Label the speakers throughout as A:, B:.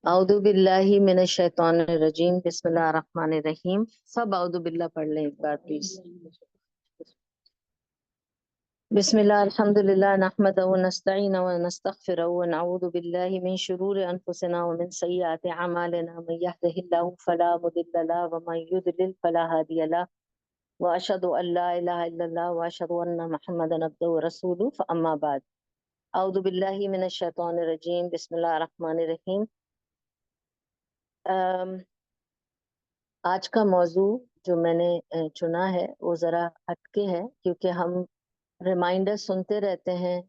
A: اعوذ باللہ من الشیطان الرجیم بسم اللہ الرحمن الرحیم. سب اعوذ باللہ پڑھ لیں ایک بار پلیز. بسم اللہ الحمد للہ نحمد ونستعین ونستغفر ونعوذ باللہ من شرور انفسنا ومن سیئات اعمالنا من يهده الله فلا مضل له ومن يضلل فلا هادي له واشهد ان لا اله الا الله واشهد ان محمدا عبده ورسوله. فاما بعد اعوذ باللہ من الشیطان الرجیم بسم اللہ الرحمن الرحیم. آج کا موضوع جو میں نے چنا ہے وہ ذرا ہٹکے ہے، کیونکہ ہم ریمائنڈر سنتے رہتے ہیں.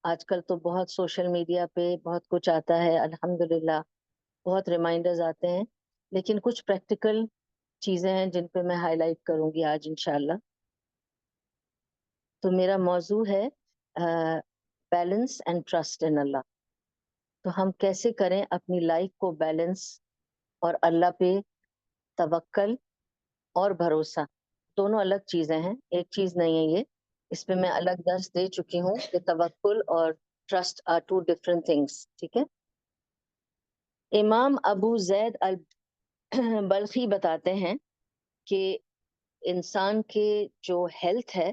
A: آج کل تو بہت سوشل میڈیا پہ بہت کچھ آتا ہے، الحمدللہ بہت ریمائنڈرز آتے ہیں، لیکن کچھ پریکٹیکل چیزیں ہیں جن پہ میں ہائی لائٹ کروں گی آج انشاءاللہ. تو میرا موضوع ہے بیلنس اینڈ ٹرسٹ ان اللہ. تو ہم کیسے کریں اپنی لائف کو بیلنس اور اللہ پہ توکل اور بھروسہ. دونوں الگ چیزیں ہیں، ایک چیز نہیں ہے یہ. اس پہ میں الگ درس دے چکی ہوں کہ توکل اور trust are two different things. ٹھیک ہے. امام ابو زید البلخی بتاتے ہیں کہ انسان کے جو ہیلتھ ہے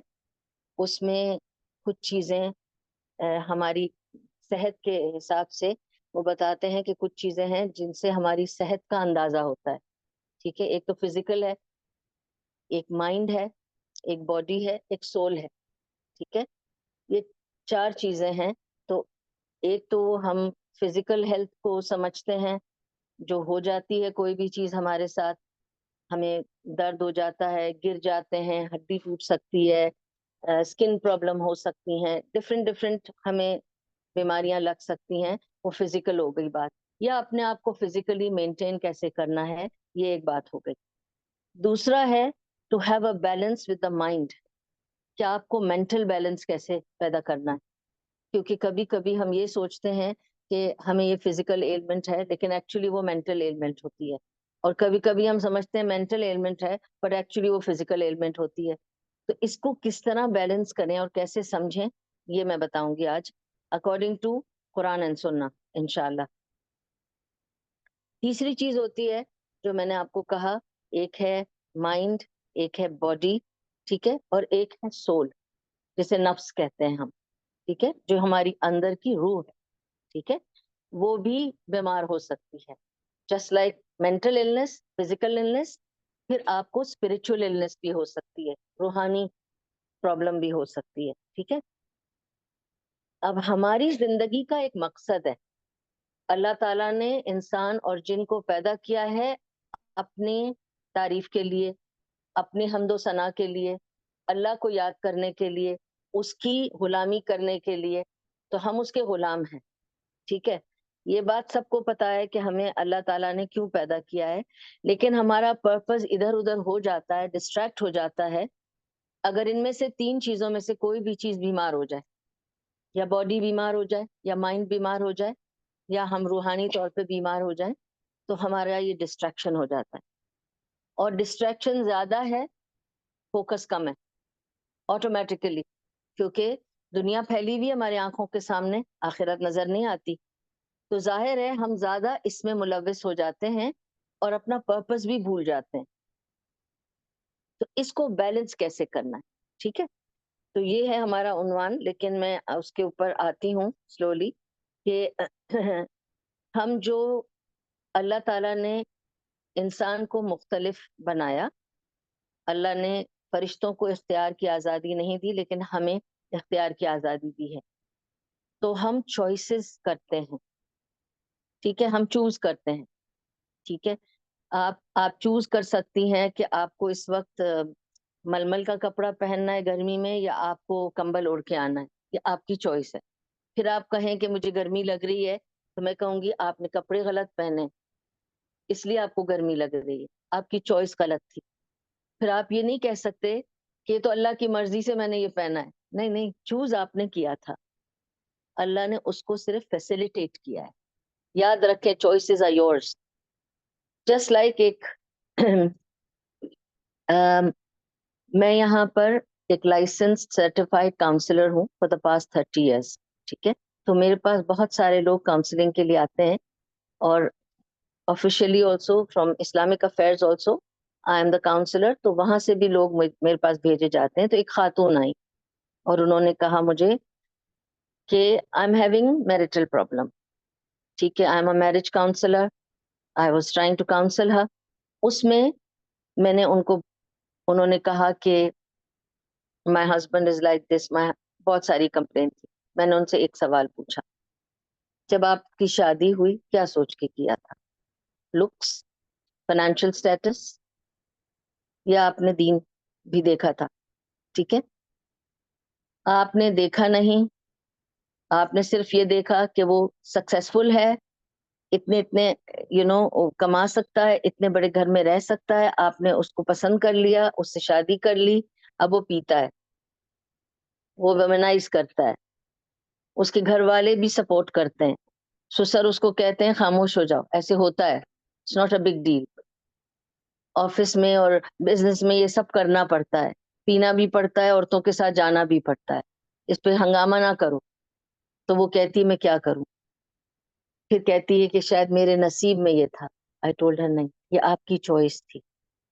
A: اس میں کچھ چیزیں ہماری صحت کے حساب سے وہ بتاتے ہیں کہ کچھ چیزیں ہیں جن سے ہماری صحت کا اندازہ ہوتا ہے. ٹھیک ہے. ایک تو فزیکل ہے، ایک مائنڈ ہے، ایک باڈی ہے، ایک سول ہے. ٹھیک ہے. یہ چار چیزیں ہیں. تو ایک تو ہم فزیکل ہیلتھ کو سمجھتے ہیں، جو ہو جاتی ہے کوئی بھی چیز ہمارے ساتھ، ہمیں درد ہو جاتا ہے، گر جاتے ہیں، ہڈی ٹوٹ سکتی ہے، اسکن پرابلم ہو سکتی ہیں، ڈفرینٹ ہمیں بیماریاں لگ سکتی ہیں. وہ فزیکل ہو گئی بات. یا اپنے آپ کو فزیکلی مینٹین کیسے کرنا ہے، یہ ایک بات ہو گئی. دوسرا ہے to have a balance with the mind. کہ آپ کو مینٹل بیلنس کیسے پیدا کرنا ہے. کیونکہ کبھی کبھی ہم یہ سوچتے ہیں کہ ہمیں یہ فزیکل ایلمنٹ ہے، لیکن ایکچولی وہ مینٹل ایلمنٹ ہوتی ہے. اور کبھی کبھی ہم سمجھتے ہیں مینٹل ایلمنٹ ہے بٹ ایکچولی وہ فزیکل ایلمنٹ ہوتی ہے. تو اس کو کس طرح بیلنس کریں اور کیسے سمجھیں، یہ میں بتاؤں گی آج اکارڈنگ ٹو قرآن اینڈ سنہ انشاءاللہ. تیسری چیز ہوتی ہے جو میں نے آپ کو کہا، ایک ہے مائنڈ، ایک ہے باڈی. ٹھیک ہے. اور ایک ہے سول، جسے نفس کہتے ہیں ہم. ٹھیک ہے. جو ہماری اندر کی روح ہے. ٹھیک ہے. وہ بھی بیمار ہو سکتی ہے. Just like mental illness, physical illness, پھر آپ کو اسپرچل النس بھی ہو سکتی ہے، روحانی پرابلم بھی ہو سکتی ہے. ٹھیک ہے. اب ہماری زندگی کا ایک مقصد ہے. اللہ تعالیٰ نے انسان اور جن کو پیدا کیا ہے اپنی تعریف کے لیے، اپنی حمد و ثنا کے لیے، اللہ کو یاد کرنے کے لیے، اس کی غلامی کرنے کے لیے. تو ہم اس کے غلام ہیں. ٹھیک ہے. یہ بات سب کو پتا ہے کہ ہمیں اللہ تعالیٰ نے کیوں پیدا کیا ہے، لیکن ہمارا پرپز ادھر ادھر ہو جاتا ہے، ڈسٹریکٹ ہو جاتا ہے اگر ان میں سے تین چیزوں میں سے کوئی بھی چیز بیمار ہو جائے. یا باڈی بیمار ہو جائے، یا مائنڈ بیمار ہو جائے، یا ہم روحانی طور پہ بیمار ہو جائیں، تو ہمارا یہ ڈسٹریکشن ہو جاتا ہے. اور ڈسٹریکشن زیادہ ہے، فوکس کم ہے آٹومیٹیکلی. کیونکہ دنیا پھیلی ہوئی ہمارے آنکھوں کے سامنے، آخرت نظر نہیں آتی. تو ظاہر ہے ہم زیادہ اس میں ملوث ہو جاتے ہیں اور اپنا پرپس بھی بھول جاتے ہیں. تو اس کو بیلنس کیسے کرنا ہے. ٹھیک ہے. تو یہ ہے ہمارا عنوان، لیکن میں اس کے اوپر آتی ہوں سلولی کہ ہم جو اللہ تعالیٰ نے انسان کو مختلف بنایا، اللہ نے فرشتوں کو اختیار کی آزادی نہیں دی، لیکن ہمیں اختیار کی آزادی دی ہے. تو ہم چوائسز کرتے ہیں. ٹھیک ہے. ہم چوز کرتے ہیں. ٹھیک ہے. آپ چوز کر سکتی ہیں کہ آپ کو اس وقت ململ کا کپڑا پہننا ہے گرمی میں، یا آپ کو کمبل اوڑھ کے آنا ہے. یہ آپ کی چوائس ہے. پھر آپ کہیں کہ مجھے گرمی لگ رہی ہے، تو میں کہوں گی آپ نے کپڑے غلط پہنے، اس لیے آپ کو گرمی لگ رہی ہے. آپ کی چوائس غلط تھی. پھر آپ یہ نہیں کہہ سکتے کہ یہ تو اللہ کی مرضی سے میں نے یہ پہنا ہے. نہیں نہیں، چوز آپ نے کیا تھا، اللہ نے اس کو صرف فیسیلیٹیٹ کیا ہے. یاد رکھیں، choices are yours. Just like ایک میں یہاں پر ایک لائسنس سرٹیفائڈ کاؤنسلر ہوں فار دا پاسٹ 30 ایئرس. ٹھیک ہے. تو میرے پاس بہت سارے لوگ کاؤنسلنگ کے لیے آتے ہیں, اور officially also from Islamic affairs also I am the counsellor. تو وہاں سے بھی لوگ میرے پاس بھیجے جاتے ہیں. تو ایک خاتون آئی اور انہوں نے کہا مجھے کہ I am having marital problem. ٹھیک ہے. I am a marriage counsellor. I was trying to counsel her. اس میں نے انہوں نے کہا کہ my husband is like this. بہت ساری کمپلین تھی. میں نے ان سے ایک سوال پوچھا, جب آپ کی شادی ہوئی کیا سوچ کے کیا تھا؟ لکس, فائنینشیل اسٹیٹس, یا آپ نے دین بھی دیکھا تھا؟ ٹھیک ہے. آپ نے دیکھا نہیں, آپ نے صرف یہ دیکھا کہ وہ سکسیسفل ہے, اتنے کما سکتا ہے, اتنے بڑے گھر میں رہ سکتا ہے. آپ نے اس کو پسند کر لیا, اس سے شادی کر لی. اب وہ پیتا ہے, وہ ویمنائز کرتا ہے, اس کے گھر والے بھی سپورٹ کرتے ہیں. سسر اس کو کہتے ہیں خاموش ہو جاؤ, ایسے ہوتا ہے, it's not a big deal. Office میں اور بزنس میں یہ سب کرنا پڑتا ہے, پینا بھی پڑتا ہے, عورتوں کے ساتھ جانا بھی پڑتا ہے. اس پہ ہنگامہ نہ کرو. تو وہ کہتی میں کیا کروں؟ پھر کہتی ہے کہ شاید میرے نصیب میں یہ تھا. آئی ٹولڈ ہر نہیں, یہ آپ کی چوائس تھی.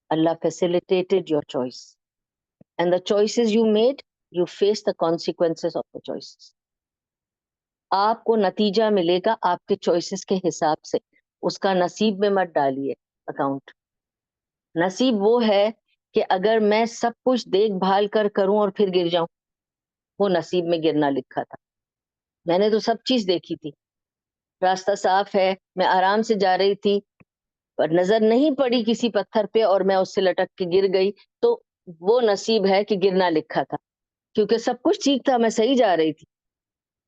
A: Allah facilitated your choice, and the choices you made, you face the consequences of the choices. آپ کو نتیجہ ملے گا آپ کے چوائسز کے حساب سے. اس کا نصیب میں مت ڈالیے اکاؤنٹ. نصیب وہ ہے کہ اگر میں سب کچھ دیکھ بھال کر کروں اور پھر گر جاؤں, وہ نصیب میں گرنا لکھا تھا. میں نے تو سب چیز دیکھی تھی, راستہ صاف ہے, میں آرام سے جا رہی تھی, پر نظر نہیں پڑی کسی پتھر پہ اور میں اس سے لٹک کے گر گئی. تو وہ نصیب ہے کہ گرنا لکھا تھا, کیونکہ سب کچھ ٹھیک تھا, میں صحیح جا رہی تھی.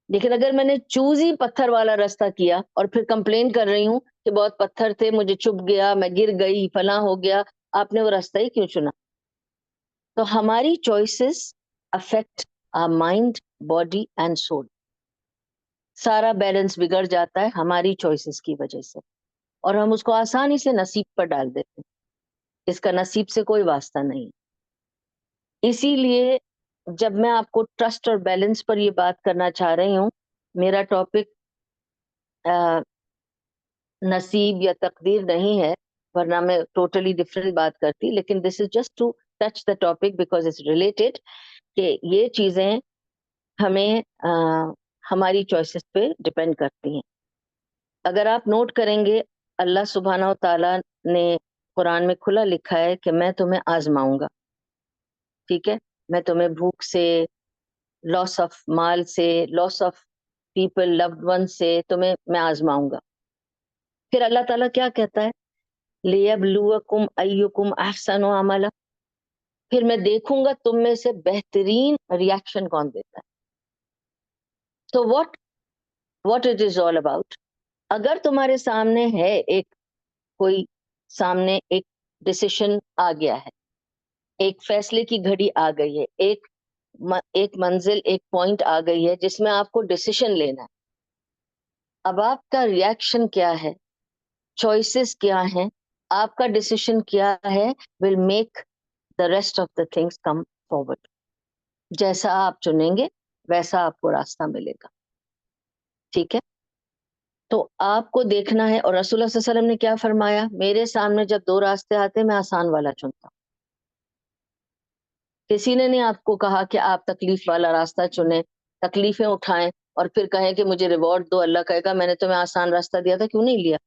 A: لیکن اگر میں نے چوز ہی پتھر والا راستہ کیا اور پھر کمپلین کر رہی ہوں کہ بہت پتھر تھے, مجھے چبھ گیا, میں گر گئی, فلاں ہو گیا, آپ نے وہ راستہ ہی کیوں چنا؟ تو ہماری choices affect our mind, body and soul. سارا بیلنس بگڑ جاتا ہے ہماری چوائسز کی وجہ سے, اور ہم اس کو آسانی سے نصیب پر ڈال دیتے ہیں. اس کا نصیب سے کوئی واسطہ نہیں. اسی لیے جب میں آپ کو ٹرسٹ اور بیلنس پر یہ بات کرنا چاہ رہی ہوں, میرا ٹاپک نصیب یا تقدیر نہیں ہے, ورنہ میں ٹوٹلی ڈفرینٹ بات کرتی. لیکن this is just to touch the topic because it's related, کہ یہ چیزیں ہمیں ہماری چوائسز پہ ڈپینڈ کرتی ہیں. اگر آپ نوٹ کریں گے, اللہ سبحانہ و تعالیٰ نے قرآن میں کھلا لکھا ہے کہ میں تمہیں آزماؤں گا. ٹھیک ہے. میں تمہیں بھوک سے, لاس آف مال سے, لاس آف پیپل, لوڈ ون سے تمہیں میں آزماؤں گا. پھر اللہ تعالیٰ کیا کہتا ہے, لِيَبْلُوَكُمْ أَيُّكُمْ أَحْسَنُ عَمَلًا. پھر میں دیکھوں گا تم میں سے بہترین ریاکشن کون دیتا ہے. So what it is all about. اگر تمہارے سامنے ہے کوئی سامنے ایک ڈیسیشن آ گیا ہے, ایک فیصلے کی گھڑی آ گئی ہے, ایک منزل, ایک پوائنٹ آ گئی ہے جس میں آپ کو ڈیسیشن لینا ہے. اب آپ کا ریاکشن کیا ہے, چوائسز کیا ہیں, آپ کا ڈیسیشن کیا ہے, will make the rest of the things come forward. جیسا آپ چنیں گے ویسا آپ کو راستہ ملے گا. ٹھیک ہے. تو آپ کو دیکھنا ہے, اور رسول اللہ صلی اللہ علیہ وسلم نے کیا فرمایا, میرے سامنے جب دو راستے آتے میں آسان والا چنتا ہوں. کسی نے نہیں آپ کو کہا کہ آپ تکلیف والا راستہ چنیں, تکلیفیں اٹھائیں اور پھر کہیں کہ مجھے ریوارڈ دو. اللہ کہے گا میں نے تمہیں آسان راستہ دیا تھا, کیوں نہیں لیا؟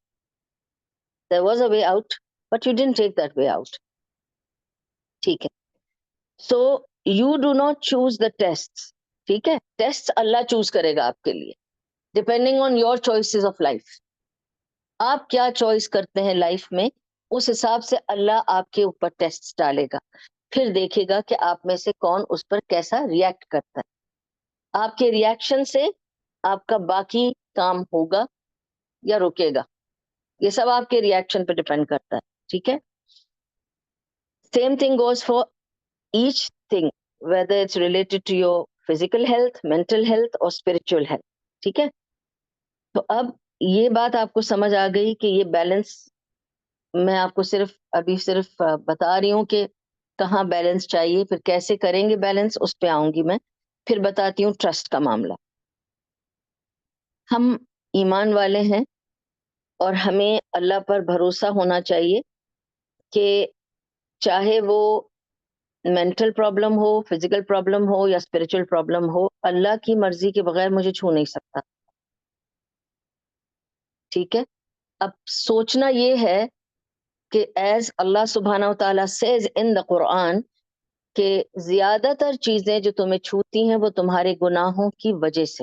A: There was a way out, but you didn't take that way out. ٹھیک ہے. So you do not choose the tests. ٹھیک ہے. ٹیسٹ اللہ چوز کرے گا آپ کے لیے, depending on your choices of life. آپ کیا چوائس کرتے ہیں لائف میں, اس حساب سے اللہ آپ کے اوپر ٹیسٹ ڈالے گا. پھر دیکھے گا کہ آپ میں سے کون اس پر کیسا ریئیکٹ کرتا ہے. آپ کے ریئیکشن سے آپ کا باقی کام ہوگا یا رکے گا, یہ سب آپ کے ریئیکشن پہ ڈپینڈ کرتا ہے. ٹھیک ہے. Same thing goes for each thing, whether it's related to your physical health, mental health or spiritual health. ٹھیک ہے. تو اب یہ بات آپ کو سمجھ آ گئی کہ یہ بیلنس میں آپ کو صرف بتا رہی ہوں کہ کہاں بیلنس چاہیے، پھر کیسے کریں گے بیلنس، اس پہ آؤں گی میں. پھر بتاتی ہوں ٹرسٹ کا معاملہ. ہم ایمان والے ہیں اور ہمیں اللہ پر بھروسہ ہونا چاہیے کہ چاہے وہ مینٹل پرابلم ہو، فزیکل پرابلم ہو یا اسپرچل پرابلم ہو، اللہ کی مرضی کے بغیر مجھے چھو نہیں سکتا. ٹھیک ہے. اب سوچنا یہ ہے کہ ایز اللہ سبحانہ و تعالیٰ says in the قرآن کہ زیادہ تر چیزیں جو تمہیں چھوتی ہیں وہ تمہارے گناہوں کی وجہ سے.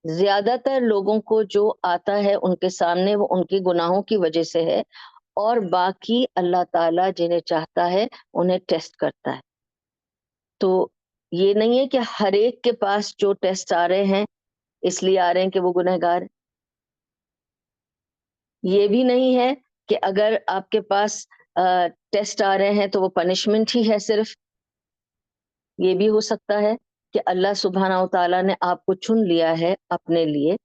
A: زیادہ تر لوگوں کو جو آتا ہے ان کے سامنے وہ ان کے گناہوں کی وجہ سے ہے، اور باقی اللہ تعالیٰ جنہیں چاہتا ہے انہیں ٹیسٹ کرتا ہے. تو یہ نہیں ہے کہ ہر ایک کے پاس جو ٹیسٹ آ رہے ہیں اس لیے آ رہے ہیں کہ وہ گنہگار ہے. یہ بھی نہیں ہے کہ اگر آپ کے پاس ٹیسٹ آ رہے ہیں تو وہ پنشمنٹ ہی ہے صرف. یہ بھی ہو سکتا ہے کہ اللہ سبحانہ و تعالیٰ نے آپ کو چن لیا ہے اپنے لیے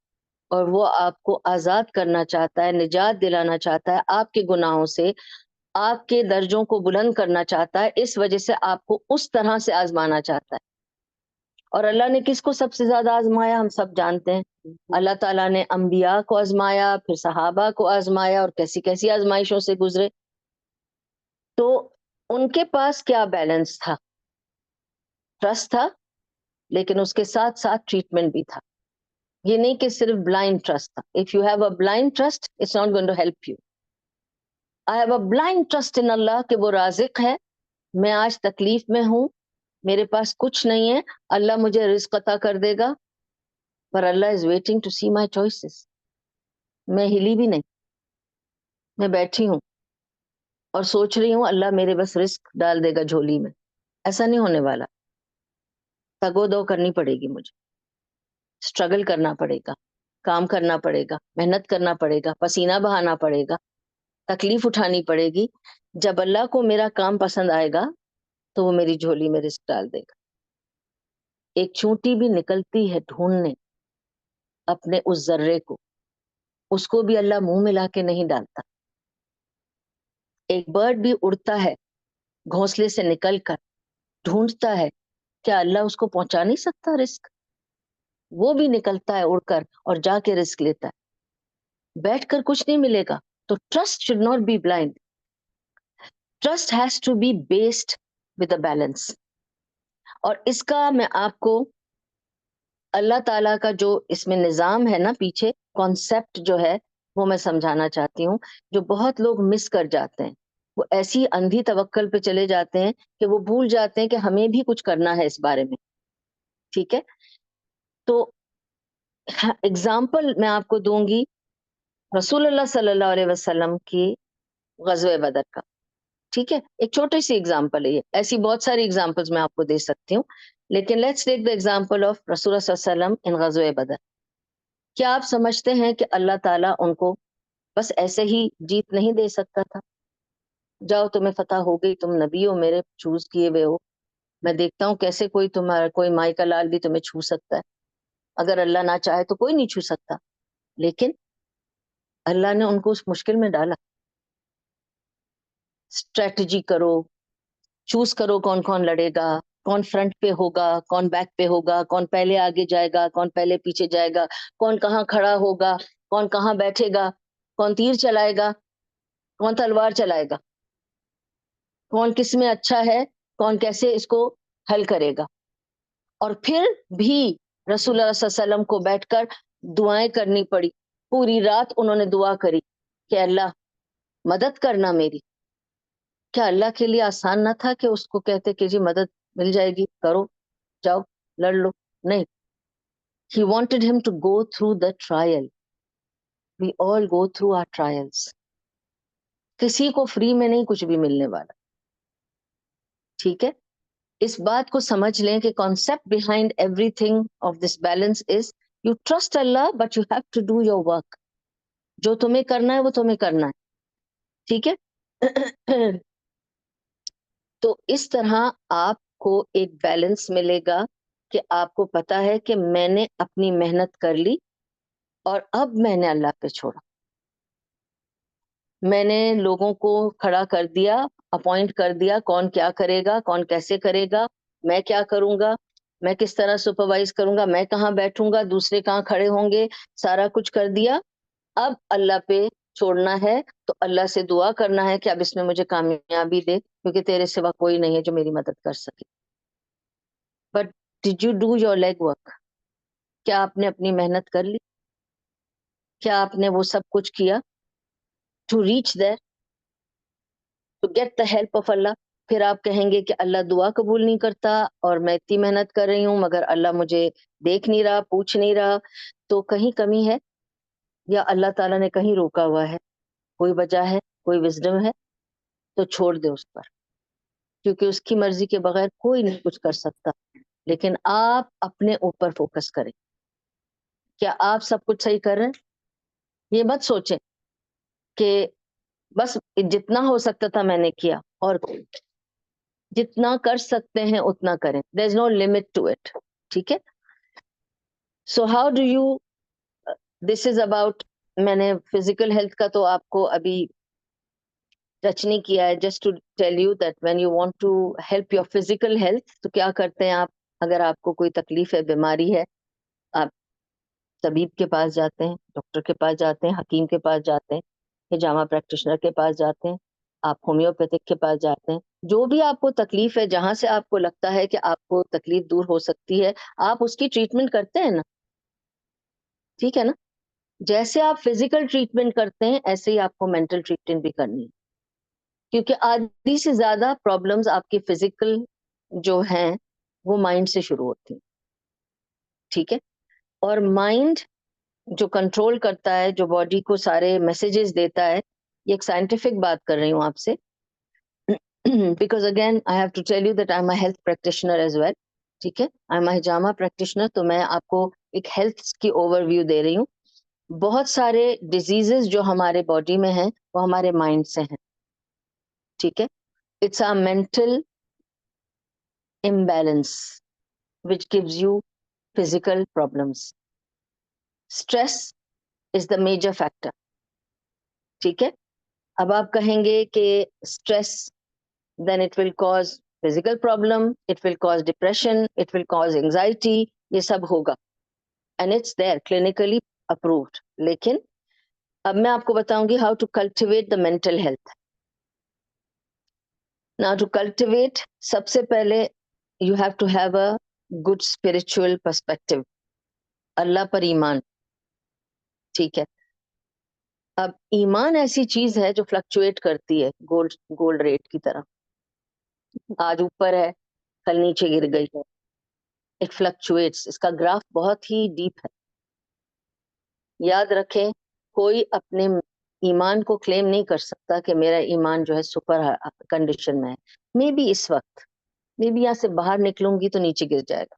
A: اور وہ آپ کو آزاد کرنا چاہتا ہے، نجات دلانا چاہتا ہے آپ کے گناہوں سے، آپ کے درجوں کو بلند کرنا چاہتا ہے، اس وجہ سے آپ کو اس طرح سے آزمانا چاہتا ہے. اور اللہ نے کس کو سب سے زیادہ آزمایا ہم سب جانتے ہیں. اللہ تعالیٰ نے انبیاء کو آزمایا، پھر صحابہ کو آزمایا، اور کیسی کیسی آزمائشوں سے گزرے. تو ان کے پاس کیا بیلنس تھا؟ ٹرسٹ تھا، لیکن اس کے ساتھ ساتھ ٹریٹمنٹ بھی تھا. یہ نہیں کہ صرف بلائنڈ ٹرسٹ تھا. If you have a blind trust it's not going to help you. I have a blind trust in Allah کہ وہ رازق ہے. میں آج تکلیف میں ہوں، میرے پاس کچھ نہیں ہے، اللہ مجھے رزق عطا کر دے گا، پر Allah is waiting to see my choices. میں ہلی بھی نہیں، میں بیٹھی ہوں اور سوچ رہی ہوں اللہ میرے بس رزق ڈال دے گا جھولی میں. ایسا نہیں ہونے والا. تگو دو کرنی پڑے گی، مجھے اسٹرگل کرنا پڑے گا، کام کرنا پڑے گا، محنت کرنا پڑے گا، پسینہ بہانا پڑے گا، تکلیف اٹھانی پڑے گی. جب اللہ کو میرا کام پسند آئے گا تو وہ میری جھولی میں رزق ڈال دے گا. ایک چونٹی بھی نکلتی ہے ڈھونڈنے اپنے اس ذرے کو، اس کو بھی اللہ منہ ملا کے نہیں ڈالتا. ایک برڈ بھی اڑتا ہے گھونسلے سے نکل کر، ڈھونڈتا ہے، کیا اللہ اس کو پہنچا نہیں سکتا رزق؟ وہ بھی نکلتا ہے اڑ کر اور جا کے رزق لیتا ہے. بیٹھ کر کچھ نہیں ملے گا. تو trust should not be blind. Trust has to be based with a balance. اور اس کا میں آپ کو اللہ تعالیٰ کا جو اس میں نظام ہے نا پیچھے، کانسیپٹ جو ہے وہ میں سمجھانا چاہتی ہوں، جو بہت لوگ مس کر جاتے ہیں. وہ ایسی اندھی توکل پہ چلے جاتے ہیں کہ وہ بھول جاتے ہیں کہ ہمیں بھی کچھ کرنا ہے اس بارے میں. ٹھیک ہے. تو اگزامپل میں آپ کو دوں گی رسول اللہ صلی اللہ علیہ وسلم کی غزوہ بدر کا. ٹھیک ہے. ایک چھوٹی سی اگزامپل ہے یہ، ایسی بہت ساری اگزامپلز میں آپ کو دے سکتی ہوں، لیکن let's take the example of رسول اللہ صلی اللہ علیہ وسلم ان غزوہ بدر. کیا آپ سمجھتے ہیں کہ اللہ تعالیٰ ان کو بس ایسے ہی جیت نہیں دے سکتا تھا؟ جاؤ تمہیں فتح ہو گئی، تم نبی ہو، میرے چوز کیے ہوئے ہو، میں دیکھتا ہوں کیسے کوئی مائی کا لال بھی تمہیں چھو سکتا ہے. اگر اللہ نہ چاہے تو کوئی نہیں چھو سکتا. لیکن اللہ نے ان کو اس مشکل میں ڈالا. اسٹریٹجی کرو، چوز کرو کون کون لڑے گا، کون فرنٹ پہ ہوگا، کون بیک پہ ہوگا، کون پہلے آگے جائے گا، کون پہلے پیچھے جائے گا، کون کہاں کھڑا ہوگا، کون کہاں بیٹھے گا، کون تیر چلائے گا، کون تلوار چلائے گا، کون کس میں اچھا ہے، کون کیسے اس کو حل کرے گا. اور پھر بھی رسول اللہ صلی اللہ علیہ وسلم کو بیٹھ کر دعائیں کرنی پڑی. پوری رات انہوں نے دعا کری کہ اللہ مدد کرنا میری. کیا اللہ کے لیے آسان نہ تھا کہ اس کو کہتے کہ جی مدد مل جائے گی، کرو، جاؤ لڑ لو؟ نہیں. He wanted him to go through the trial. We all go through our trials. کسی کو فری میں نہیں کچھ بھی ملنے والا. ٹھیک ہے. اس بات کو سمجھ لیں کہ concept behind everything of this balance is you trust Allah but you have to do your work. جو تمہیں کرنا ہے وہ تمہیں کرنا ہے. ٹھیک ہے. تو اس طرح آپ کو ایک بیلنس ملے گا کہ آپ کو پتا ہے کہ میں نے اپنی محنت کر لی اور اب میں نے اللہ پہ چھوڑا. میں نے لوگوں کو کھڑا کر دیا اپوائنٹ کر دیا کون کیا کرے گا, کون کیسے کرے گا, میں کیا کروں گا, میں کس طرح سپروائز کروں گا, میں کہاں بیٹھوں گا, دوسرے کہاں کھڑے ہوں گے, سارا کچھ کر دیا. اب اللہ پہ چھوڑنا ہے, تو اللہ سے دعا کرنا ہے کہ اب اس میں مجھے کامیابی دے, کیونکہ تیرے سوا کوئی نہیں ہے جو میری مدد کر سکے. But did you do your league work? کیا آپ نے اپنی محنت کر لی؟ کیا آپ نے وہ سب کچھ کیا to reach there, to get the help of Allah? پھر آپ کہیں گے کہ اللہ دعا قبول نہیں کرتا اور میں اتنی محنت کر رہی ہوں مگر اللہ مجھے دیکھ نہیں رہا, پوچھ نہیں رہا. تو کہیں کمی ہے یا اللہ تعالیٰ نے کہیں روکا ہوا ہے, کوئی وجہ ہے, کوئی وزڈم ہے, تو چھوڑ دے اس پر, کیونکہ اس کی مرضی کے بغیر کوئی نہیں کچھ کر سکتا. لیکن آپ اپنے اوپر فوکس کریں. کیا آپ سب کچھ صحیح کر رہے ہیں؟ یہ مت سوچیں کہ بس جتنا ہو سکتا تھا میں نے کیا, اور جتنا کر سکتے ہیں اتنا کریں. دیر از نو لمٹ ٹو اٹ. ٹھیک ہے. So how do you, this is about, میں نے فزیکل ہیلتھ کا تو آپ کو ابھی ٹچ نہیں کیا ہے. Just to tell you that when you want to help your physical health, تو کیا کرتے ہیں آپ؟ اگر آپ کو کوئی تکلیف ہے, بیماری ہے, آپ طبیب کے پاس جاتے ہیں, ڈاکٹر کے پاس جاتے ہیں, حکیم کے پاس جاتے ہیں, ہجامہ پریکٹیشنر کے پاس جاتے ہیں, آپ ہومیوپیتھک کے پاس جاتے ہیں. جو بھی آپ کو تکلیف ہے, جہاں سے آپ کو لگتا ہے کہ آپ کو تکلیف دور ہو سکتی ہے, آپ اس کی ٹریٹمنٹ کرتے ہیں نا. ٹھیک ہے نا. جیسے آپ فزیکل ٹریٹمنٹ کرتے ہیں ایسے ہی آپ کو مینٹل ٹریٹمنٹ بھی کرنی ہے, کیونکہ آدھی سے زیادہ پرابلمز آپ کی فزیکل جو ہیں وہ مائنڈ سے شروع ہوتی ہیں. ٹھیک ہے. اور مائنڈ جو کنٹرول کرتا ہے, جو باڈی کو سارے میسیجز دیتا ہے, یہ ایک سائنٹیفک بات کر رہی ہوں آپ سے, because again I have to tell you that I am a health practitioner as well. ٹھیک ہے. آئی ایم اے ہجامہ پریکٹیشنر, تو میں آپ کو ایک ہیلتھ کی اوور ویو دے رہی ہوں. بہت سارے ڈیزیزز جو ہمارے باڈی میں ہیں وہ ہمارے مائنڈ سے ہیں. ٹھیک ہے. It's a mental imbalance which gives you physical problems. Stress is the major factor. ٹھیک ہے. اب آپ کہیں گے کہ stress, then it will cause physical problem, it will cause depression, it will cause anxiety, یہ سب ہوگا, and it's there clinically approved. لیکن اب میں آپ کو بتاؤں گی how to cultivate the mental health. Now to cultivate, سب سے پہلے you have to have a good spiritual perspective. اللہ پر ایمان. ٹھیک ہے. اب ایمان ایسی چیز ہے جو فلکچویٹ کرتی ہے, گولڈ ریٹ کی طرح. آج اوپر ہے, کل نیچے گر گئی ہے. It fluctuates. اس کا گراف بہت ہی ڈیپ ہے. یاد رکھیں, کوئی اپنے ایمان کو کلیم نہیں کر سکتا کہ میرا ایمان جو ہے سپر کنڈیشن میں ہے. مے بی اس وقت, مے بی یہاں سے باہر نکلوں گی تو نیچے گر جائے گا,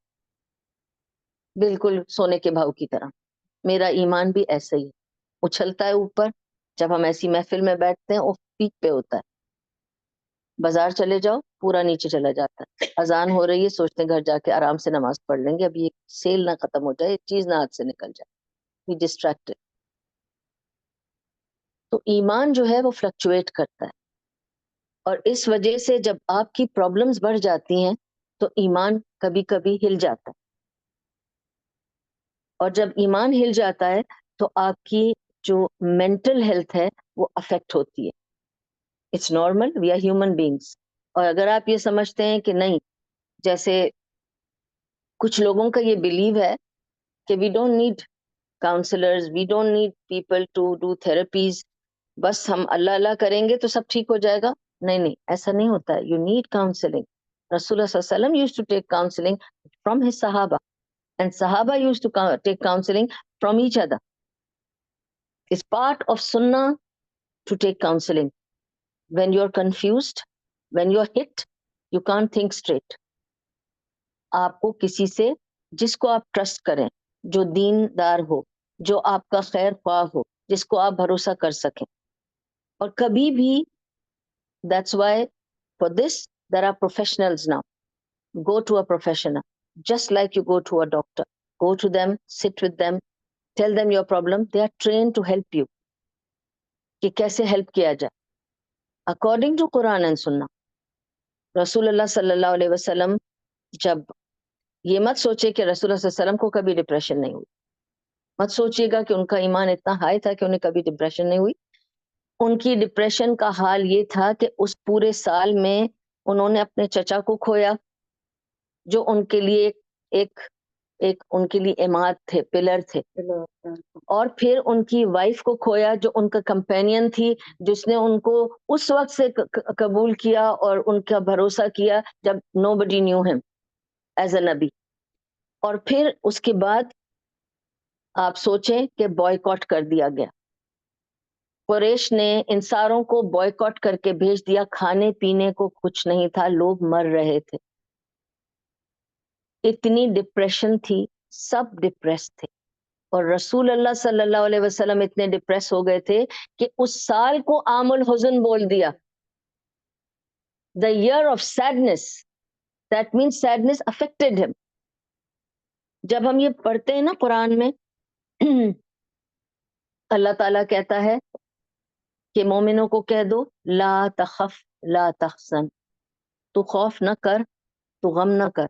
A: بالکل سونے کے بھاؤ کی طرح. میرا ایمان بھی ایسا ہی ہے, اچھلتا ہے اوپر. جب ہم ایسی محفل میں بیٹھتے ہیں وہ پیک پہ ہوتا ہے. بازار چلے جاؤ, پورا نیچے چلا جاتا ہے. اذان ہو رہی ہے, سوچتے ہیں گھر جا کے آرام سے نماز پڑھ لیں گے, اب یہ سیل نہ ختم ہو جائے, ایک چیز نہ ہاتھ سے نکل جائے, ڈسٹریکٹڈ. تو ایمان جو ہے وہ فلکچویٹ کرتا ہے, اور اس وجہ سے جب آپ کی پرابلمز بڑھ جاتی ہیں تو ایمان کبھی کبھی ہل جاتا ہے. اور جب ایمان ہل جاتا ہے تو آپ کی جو مینٹل ہیلتھ ہے وہ افیکٹ ہوتی ہے. It's normal, we are human beings. اور اگر آپ یہ سمجھتے ہیں کہ نہیں, جیسے کچھ لوگوں کا یہ بلیو ہے کہ we don't need counsellors, we don't need people to do therapies, بس ہم اللہ اللہ کریں گے تو سب ٹھیک ہو جائے گا. نہیں نہیں, ایسا نہیں ہوتا ہے. You need counselling. رسول اللہ صلی اللہ علیہ وسلم used to take counseling from his Sahaba, and Sahaba used to take counseling from each other. It's part of Sunnah to take counseling. When you're confused, when you're hit, you can't think straight. آپ کو کسی سے, جس کو آپ trust کریں, جو دیندار ہو, جو آپ کا خیر خواہ ہو, جس کو آپ بھروسہ کر سکیں. اور کبھی بھی, that's why for this there are professionals now. Go to a professional, just like you go to a doctor. Go to them, sit with them, tell them your problem. They are trained to help you. کہ کیسے help کیا جائے according to Quran and Sunnah. رسول اللہ صلی اللہ علیہ وسلم جب یہ مت سوچے کہ رسول اللہ صلی اللہ علیہ وسلم کو کبھی ڈپریشن نہیں ہوئی، مت سوچیے گا کہ ان کا ایمان اتنا ہائی تھا کہ انہیں کبھی ڈپریشن نہیں ہوئی. ان کی ڈپریشن کا حال یہ تھا کہ اس پورے سال میں انہوں نے اپنے چچا کو کھویا جو ان کے لیے ایک ایک ان کے لیے عماد تھے، پلر تھے، اور پھر ان کی وائف کو کھویا جو ان کا کمپینین تھی، جس نے ان کو اس وقت سے قبول کیا اور ان کا بھروسہ کیا جب نو بڈی نیو ہم ایز اے نبی. اور پھر اس کے بعد آپ سوچیں کہ بوائے کر دیا گیا. قریش نے ان ساروں کو بوائے کر کے بھیج دیا، کھانے پینے کو کچھ نہیں تھا، لوگ مر رہے تھے. اتنی ڈپریشن تھی، سب ڈپریس تھے. اور رسول اللہ صلی اللہ علیہ وسلم اتنے ڈپریس ہو گئے تھے کہ اس سال کو عام الحزن بول دیا. The year of sadness, that means sadness affected ہم. جب ہم یہ پڑھتے ہیں نا قرآن میں اللہ تعالیٰ کہتا ہے کہ مومنوں کو کہہ دو لا تخف لا تحزن، تو خوف نہ کر، تو غم نہ کر.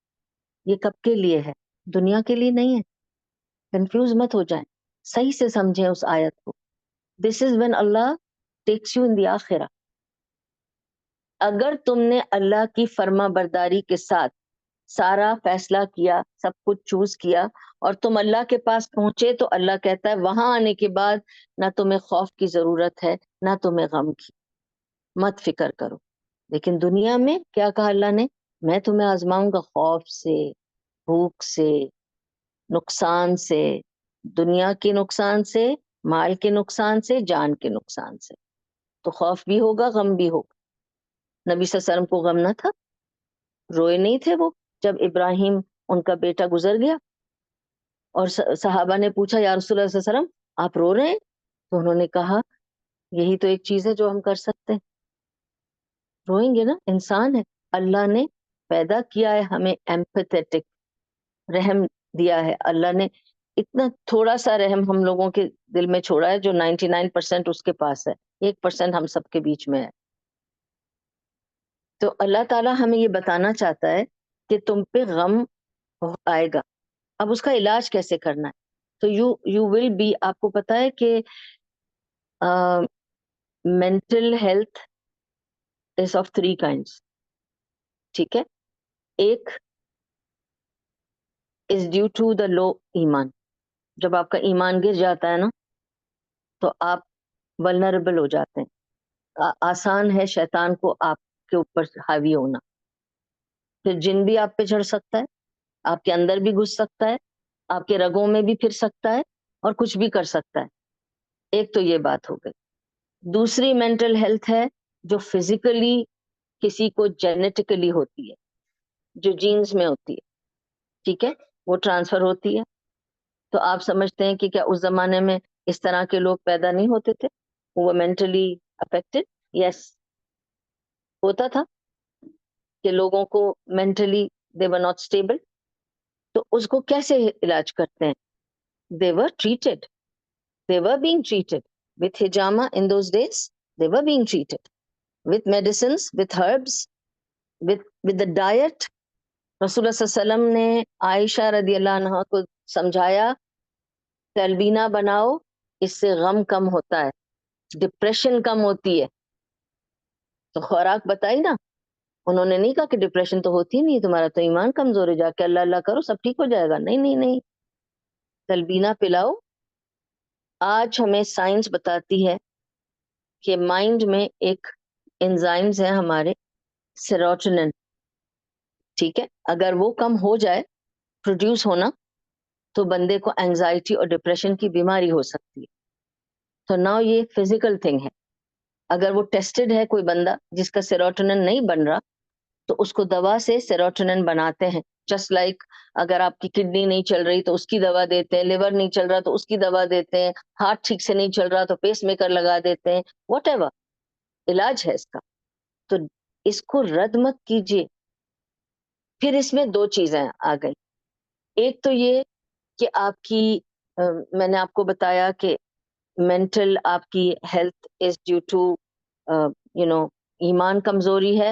A: یہ کب کے لیے ہے؟ دنیا کے لیے نہیں ہے. کنفیوز مت ہو جائیں، صحیح سے سمجھیں اس آیت کو. This is when Allah takes you in the آخرہ. اگر تم نے اللہ کی فرما برداری کے ساتھ سارا فیصلہ کیا، سب کچھ چوز کیا، اور تم اللہ کے پاس پہنچے، تو اللہ کہتا ہے وہاں آنے کے بعد نہ تمہیں خوف کی ضرورت ہے نہ تمہیں غم کی، مت فکر کرو. لیکن دنیا میں کیا کہا اللہ نے؟ میں تمہیں آزماؤں گا خوف سے، بھوک سے، نقصان سے، دنیا کے نقصان سے، مال کے نقصان سے، جان کے نقصان سے. تو خوف بھی ہوگا، غم بھی ہوگا. نبی صلی اللہ علیہ وسلم کو غم نہ تھا؟ روئے نہیں تھے وہ جب ابراہیم ان کا بیٹا گزر گیا؟ اور صحابہ نے پوچھا یا رسول اللہ صلی اللہ علیہ وسلم آپ رو رہے ہیں؟ تو انہوں نے کہا یہی تو ایک چیز ہے جو ہم کر سکتے ہیں، روئیں گے نا، انسان ہے. اللہ نے پیدا کیا ہے ہمیں ایمپیتھیٹک، رحم دیا ہے. اللہ نے اتنا تھوڑا سا رحم ہم لوگوں کے دل میں چھوڑا ہے جو 99% اس کے پاس ہے، 1% ہم سب کے بیچ میں ہے. تو اللہ تعالیٰ ہمیں یہ بتانا چاہتا ہے کہ تم پہ غم آئے گا، اب اس کا علاج کیسے کرنا ہے. تو یو ول بی، آپ کو پتا ہے کہ mental health is of 3 kinds. ٹھیک ہے، ایک از ڈیو ٹو دا لو ایمان. جب آپ کا ایمان گر جاتا ہے نا تو آپ ولنریبل ہو جاتے ہیں. آسان ہے شیطان کو آپ کے اوپر حاوی ہونا. پھر جن بھی آپ پہ چڑھ سکتا ہے، آپ کے اندر بھی گھس سکتا ہے، آپ کے رگوں میں بھی پھر سکتا ہے، اور کچھ بھی کر سکتا ہے. ایک تو یہ بات ہو گئی. دوسری مینٹل ہیلتھ ہے جو فزیکلی کسی کو جینیٹیکلی ہوتی ہے، جو جینز میں ہوتی ہے. ٹھیک ہے، وہ ٹرانسفر ہوتی ہے. تو آپ سمجھتے ہیں کہ کیا اس زمانے میں اس طرح کے لوگ پیدا نہیں ہوتے تھے؟ وہ مینٹلی افیکٹڈ، یس ہوتا تھا کہ لوگوں کو mentally they were not stable. تو اس کو کیسے علاج کرتے ہیں؟ دے ور treated, they were being treated with hijama in those days. They were being treated with medicines, with herbs, with the diet. رسول اللہ صلی اللہ علیہ وسلم نے عائشہ رضی اللہ عنہ کو سمجھایا تلبینہ بناؤ، اس سے غم کم ہوتا ہے، ڈپریشن کم ہوتی ہے. تو خوراک بتائی نا، انہوں نے نہیں کہا کہ ڈپریشن تو ہوتی نہیں، تمہارا تو ایمان کمزور ہے، جا کے اللہ اللہ کرو سب ٹھیک ہو جائے گا. نہیں نہیں نہیں، تلبینہ پلاؤ. آج ہمیں سائنس بتاتی ہے کہ مائنڈ میں ایک انزائمز ہیں ہمارے، سیروٹونن. ٹھیک ہے، اگر وہ کم ہو جائے پروڈیوس ہونا تو بندے کو اینگزائٹی اور ڈپریشن کی بیماری ہو سکتی ہے. تو نہ یہ فزیکل تھنگ ہے. اگر وہ ٹیسٹڈ ہے کوئی بندہ جس کا سیروٹونن نہیں بن رہا تو اس کو دوا سے سیروٹونن بناتے ہیں. جسٹ لائک اگر آپ کی کڈنی نہیں چل رہی تو اس کی دوا دیتے ہیں، لیور نہیں چل رہا تو اس کی دوا دیتے ہیں، ہارٹ ٹھیک سے نہیں چل رہا تو پیس میکر لگا دیتے ہیں. واٹ ایور علاج ہے اس کا. تو اس کو رد مت کیجیے. پھر اس میں 2 چیزیں آ گئی. ایک تو یہ کہ آپ کی میں نے آپ کو بتایا کہ مینٹل آپ کی ہیلتھ از ڈیو ٹو ایمان کمزوری ہے.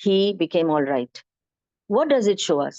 A: he became all right. What does it show us?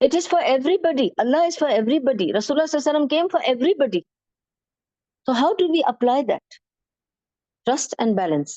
A: it is for everybody, Allah is for everybody, Rasulullah sallallahu alaihi wasallam came for everybody. So how do we apply that trust and balance?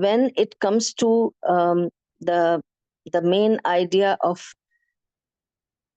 A: when it comes to the the main idea of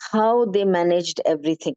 A: how they managed everything।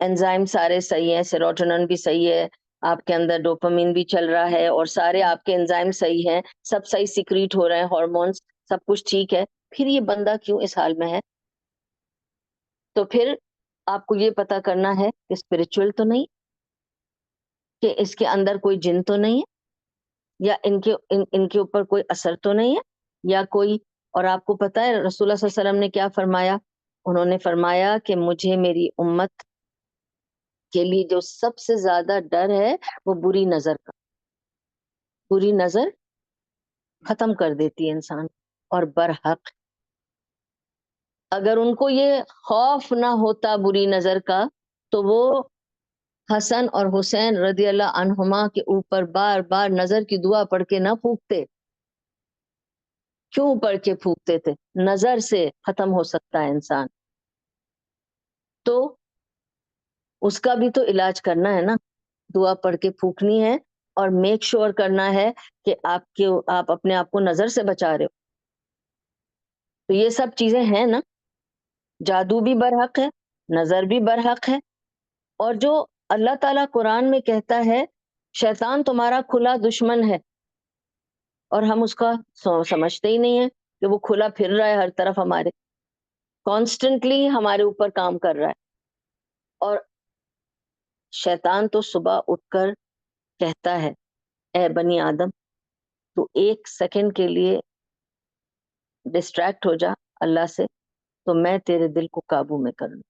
A: Enzyme سارے صحیح ہیں, سیروٹونن بھی صحیح ہے, آپ کے اندر dopamine بھی چل رہا ہے, اور سارے آپ کے انزائم صحیح ہیں, سب صحیح سیکریٹ ہو رہے ہیں, ہارمونس سب کچھ ٹھیک ہے, پھر یہ بندہ کیوں اس حال میں ہے؟ تو پھر آپ کو یہ پتا کرنا ہے کہ اسپرچل تو نہیں, کہ اس کے اندر کوئی جن تو نہیں ہے, یا ان کے اوپر کوئی اثر تو نہیں ہے, یا کوئی. اور آپ کو پتا ہے رسول اللہ صلی اللہ علیہ وسلم نے کیا فرمایا؟ انہوں نے فرمایا کہ مجھے میری امت کے لیے جو سب سے زیادہ ڈر ہے وہ بری نظر کا. بری نظر ختم کر دیتی ہے انسان, اور برحق اگر ان کو یہ خوف نہ ہوتا بری نظر کا تو وہ حسن اور حسین رضی اللہ عنہما کے اوپر بار بار نظر کی دعا پڑھ کے نہ پھونکتے. کیوں پڑھ کے پھونکتے تھے؟ نظر سے ختم ہو سکتا ہے انسان, تو اس کا بھی تو علاج کرنا ہے نا, دعا پڑھ کے پھونکنی ہے, اور میک شور کرنا ہے کہ آپ اپنے آپ کو نظر سے بچا رہے ہو. تو یہ سب چیزیں ہیں نا, جادو بھی برحق ہے, نظر بھی برحق ہے, اور جو اللہ تعالیٰ قرآن میں کہتا ہے شیطان تمہارا کھلا دشمن ہے, اور ہم اس کا سمجھتے ہی نہیں ہیں کہ وہ کھلا پھر رہا ہے ہر طرف, ہمارے کانسٹنٹلی ہمارے اوپر کام کر رہا ہے. اور شیطان تو صبح اٹھ کر کہتا ہے اے بنی آدم تو 1 سیکنڈ کے لیے ڈسٹریکٹ ہو جا اللہ سے, تو میں تیرے دل کو قابو میں کر لوں.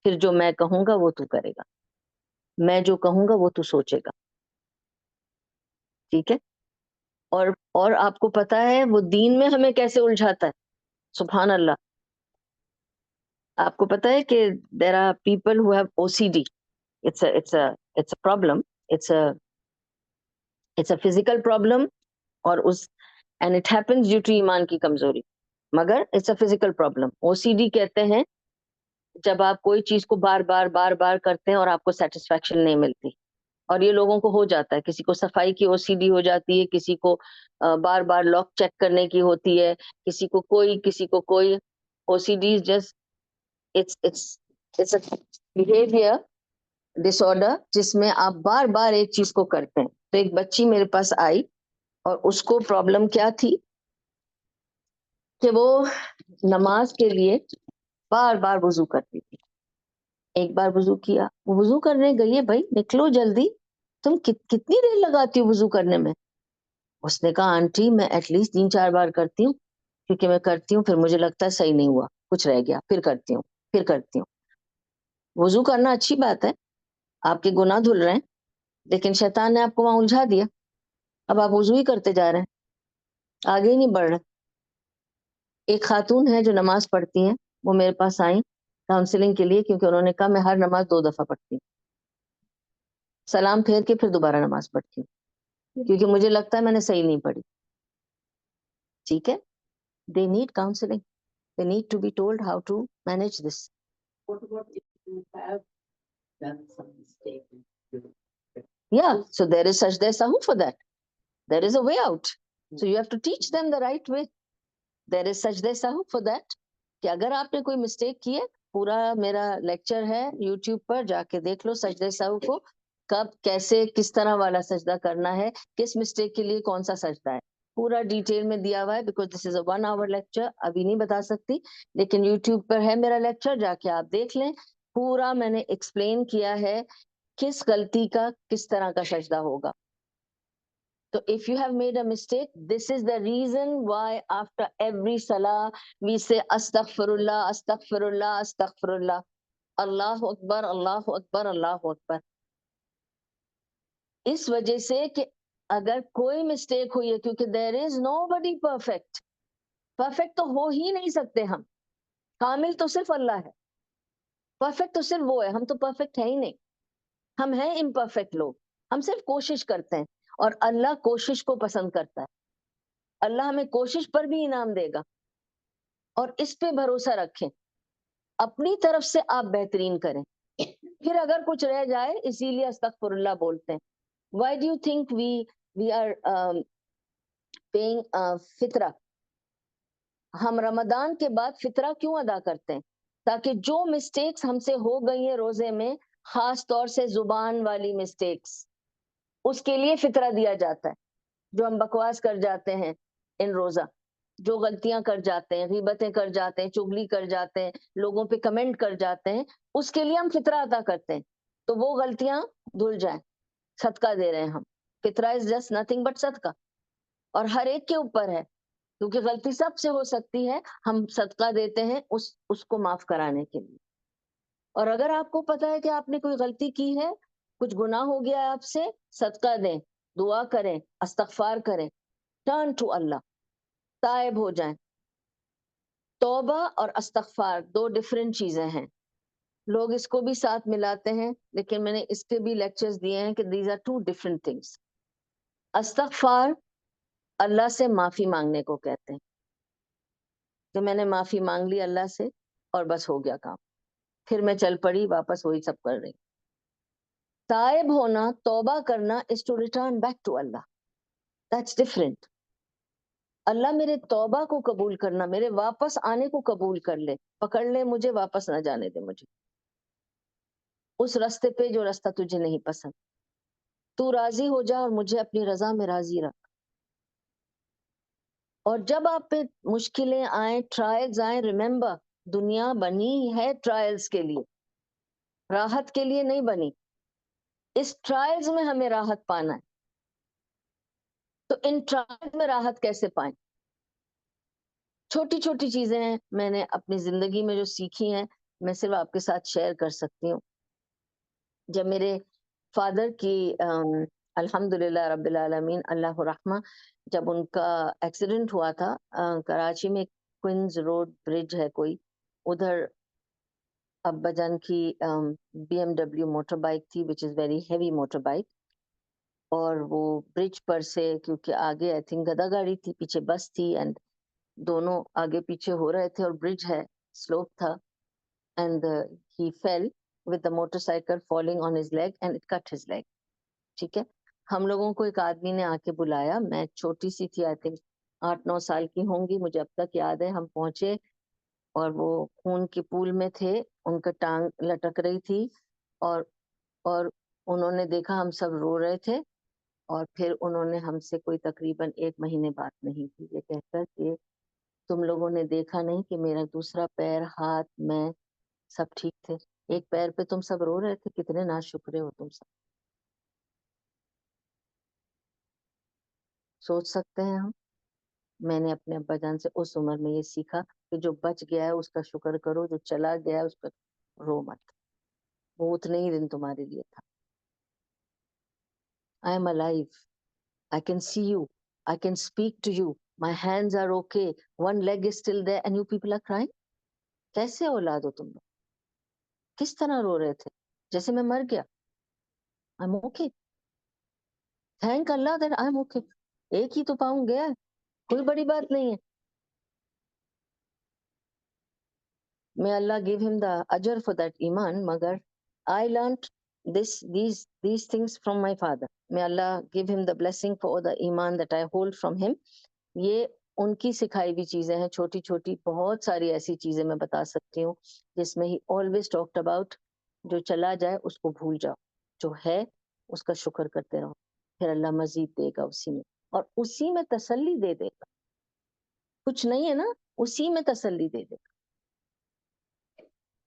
A: پھر جو میں کہوں گا وہ تو کرے گا, میں جو کہوں گا وہ تو سوچے گا, ٹھیک ہے. اور آپ کو پتا ہے وہ دین میں ہمیں کیسے الجھاتا ہے, سبحان اللہ. آپ کو پتا ہے کہ there are people who have OCD. It's a problem. It's a physical problem, اور and it happens due to ایمان کی کمزوری, مگر it's a physical problem. OCD کہتے ہیں جب آپ کوئی چیز کو بار بار بار بار کرتے ہیں اور آپ کو سیٹسفیکشن نہیں ملتی, اور یہ لوگوں کو ہو جاتا ہے. کسی کو صفائی کی OCD ہو جاتی ہے, کسی کو بار بار لاک چیک کرنے کی ہوتی ہے, کسی کو کوئی OCD is just it's a behavior disorder جس میں آپ بار بار ایک چیز کو کرتے ہیں. تو ایک بچی میرے پاس آئی, اور اس کو پرابلم کیا تھی کہ وہ نماز کے لیے بار بار وضو کرتی تھی. ایک بار وضو کیا, وہ وضو کرنے گئی ہے, بھائی نکلو جلدی, تم کتنی دیر لگاتی ہو وضو کرنے میں؟ اس نے کہا آنٹی میں ایٹ لیسٹ 3-4 بار کرتی ہوں, کیونکہ میں کرتی ہوں پھر مجھے لگتا ہے صحیح نہیں ہوا, کچھ رہ گیا, پھر کرتی ہوں. وضو کرنا اچھی بات ہے, آپ کے گناہ دھل رہے ہیں, لیکن شیطان نے آپ کو وہاں الجھا دیا. اب آپ وضو ہی کرتے جا رہے ہیں, آگے ہی نہیں بڑھ رہے. ایک خاتون ہے جو نماز پڑھتی ہیں, وہ میرے پاس آئیں کاؤنسلنگ کے لیے, کیونکہ انہوں نے کہا میں ہر نماز 2 دفعہ پڑھتی ہوں, سلام پھیر کے پھر دوبارہ نماز پڑھتی ہوں, کیونکہ مجھے لگتا ہے میں نے صحیح نہیں پڑھی. ٹھیک ہے, they need counseling, they need to be told how to manage this.
B: What about if you have done some mistake?
A: Yeah, so there is sajda sahu for that. There is a way out. So you have to teach them the right way. There is sajda sahu for that. کہ اگر آپ نے کوئی mistake کی ہے, پورا میرا lecture ہے یوٹیوب پر, جا کے دیکھ لو سجدہ سہو کو, کب کیسے کس طرح والا سجدہ کرنا ہے, کس مسٹیک کے لیے کون سا سجدہ ہے, پورا ڈیٹیل میں دیا ہوا ہے. Because this is a 1 hour lecture, ابھی نہیں بتا سکتی, لیکن یوٹیوب پر ہے میرا لیکچر, جا کے آپ دیکھ لیں. پورا میں نے ایکسپلین کیا ہے کس غلطی کا کس طرح کا سجدہ ہوگا. So if you have made a mistake, this is the reason why after every salah we say astaghfirullah, astaghfirullah, astaghfirullah. Allahu Akbar, Allahu Akbar, Allahu Akbar. اس وجہ سے کہ اگر کوئی مسٹیک ہوئی ہے, کیونکہ there is nobody perfect. Perfect تو ہو ہی نہیں سکتے ہم, کامل تو صرف اللہ ہے, پرفیکٹ تو صرف وہ ہے, ہم تو پرفیکٹ ہے ہی نہیں, ہم ہیں امپرفیکٹ لوگ, ہم صرف کوشش کرتے ہیں, اور اللہ کوشش کو پسند کرتا ہے. اللہ ہمیں کوشش پر بھی انعام دے گا, اور اس پہ بھروسہ رکھیں, اپنی طرف سے آپ بہترین کریں. پھر اگر کچھ رہ جائے, اسی لیے استغفر اللہ بولتے ہیں. Why do you think we are paying فطرہ؟ ہم رمضان کے بعد فطرہ کیوں ادا کرتے ہیں؟ تاکہ جو مسٹیکس ہم سے ہو گئی ہیں روزے میں، خاص طور سے زبان والی مسٹیکس، اس کے لیے فطرہ دیا جاتا ہے. جو ہم بکواس کر جاتے ہیں ان روزہ، جو غلطیاں کر جاتے ہیں، غیبتیں کر جاتے ہیں، چگلی کر جاتے ہیں، لوگوں پہ کمنٹ کر جاتے ہیں، اس کے لیے ہم فطرہ عطا کرتے ہیں تو وہ غلطیاں دھل جائیں. صدقہ دے رہے ہیں ہم. فطرہ از جسٹ نتھنگ بٹ صدقہ، اور ہر ایک کے اوپر ہے کیونکہ غلطی سب سے ہو سکتی ہے. ہم صدقہ دیتے ہیں اس کو معاف کرانے کے لیے. اور اگر آپ کو پتا ہے کہ آپ نے کوئی غلطی کی ہے، کچھ گناہ ہو گیا ہے آپ سے، صدقہ دیں، دعا کریں، استغفار کریں، ٹرن ٹو اللہ، تائب ہو جائیں. توبہ اور استغفار دو ڈفرینٹ چیزیں ہیں. لوگ اس کو بھی ساتھ ملاتے ہیں، لیکن میں نے اس کے بھی لیکچرز دیے ہیں کہ these are two different things. استغفار اللہ سے معافی مانگنے کو کہتے ہیں کہ میں نے معافی مانگ لی اللہ سے اور بس ہو گیا کام، پھر میں چل پڑی واپس وہی سب کر رہی. تائب ہونا، توبہ کرنا is to return back to Allah. That's different. اللہ میرے توبہ کو قبول کرنا، میرے واپس آنے کو قبول کر لے، پکڑ لے مجھے، واپس نہ جانے دے مجھے اس راستے پہ جو راستہ تجھے نہیں پسند. تو راضی ہو جا اور مجھے اپنی رضا میں راضی رکھ. اور جب آپ پہ مشکلیں آئیں، ٹرائلز آئیں، ریممبر دنیا بنی ہے ٹرائلز کے لیے، راحت کے لیے نہیں بنی. اس ٹرائلز میں ہمیں راحت پانا ہے. تو ان ٹرائلز میں راحت کیسے پائیں؟ چھوٹی چھوٹی چیزیں ہیں میں نے اپنی زندگی میں جو سیکھی ہیں، میں صرف آپ کے ساتھ شیئر کر سکتی ہوں. جب میرے فادر کی الحمدللہ رب العالمین اللہ رحمہ، جب ان کا ایکسیڈنٹ ہوا تھا کراچی میں، کوئنز روڈ برج ہے کوئی، ادھر ابا جان کی BMW موٹر بائک تھی which is very heavy motorbike, اور وہ برج پر سے، کیونکہ آگے آئی تھنک گدا گاڑی تھی، پیچھے بس تھی، اینڈ دونوں آگے پیچھے ہو رہے تھے اور برج ہے، سلوپ تھا، and he fell with the motorcycle falling on his leg and it cut his leg. ٹھیک ہے. ہم لوگوں کو ایک آدمی نے آ کے بلایا، میں چھوٹی سی تھی، آئی تھنک 8-9 سال کی ہوں گی، مجھے اب تک یاد ہے. ہم پہنچے اور وہ خون کے پول میں تھے، ان کا ٹانگ لٹک رہی تھی، اور انہوں نے دیکھا ہم سب رو رہے تھے، اور پھر انہوں نے ہم سے کوئی تقریباً 1 مہینے بات نہیں کی، یہ کہہ کر کہ تم لوگوں نے دیکھا نہیں کہ میرا دوسرا پیر، ہاتھ، میں سب ٹھیک تھے، ایک پیر پہ تم سب رو رہے تھے، کتنے ناشکرے ہو تم سب. سوچ سکتے ہیں ہم. میں نے اپنے ابا جان سے اس عمر میں یہ سیکھا کہ جو بچ گیا ہے اس کا شکر کرو، جو چلا گیا ہے اس پر رو مت، وہ اتنے ہی دن تمہارے لیے تھا. I am alive. I can see you. I can speak to you. My hands are okay. One leg is still there and you people are crying. کیسے اولاد ہو تم لوگ؟ کس طرح رو رہے تھے؟ جیسے میں مر گیا. I'm okay. Thank Allah that I'm okay. ایک ہی تو پاؤں گیا ہے، کوئی بڑی بات نہیں ہے. May Allah give him the ajr for that iman. Magar I learned these things from my father. May Allah give him the blessing for the iman that I hold from him. یہ ان کی سکھائی ہوئی چیزیں ہیں، چھوٹی چھوٹی بہت ساری ایسی چیزیں میں بتا سکتی ہوں جس میں ہی always talked about جو چلا جائے اس کو بھول جاؤ، جو ہے اس کا شکر کرتے رہو، پھر اللہ مزید دے گا اسی میں، اور اسی میں تسلی دے دے گا. کچھ نہیں ہے نا، اسی میں تسلی دے دے گا.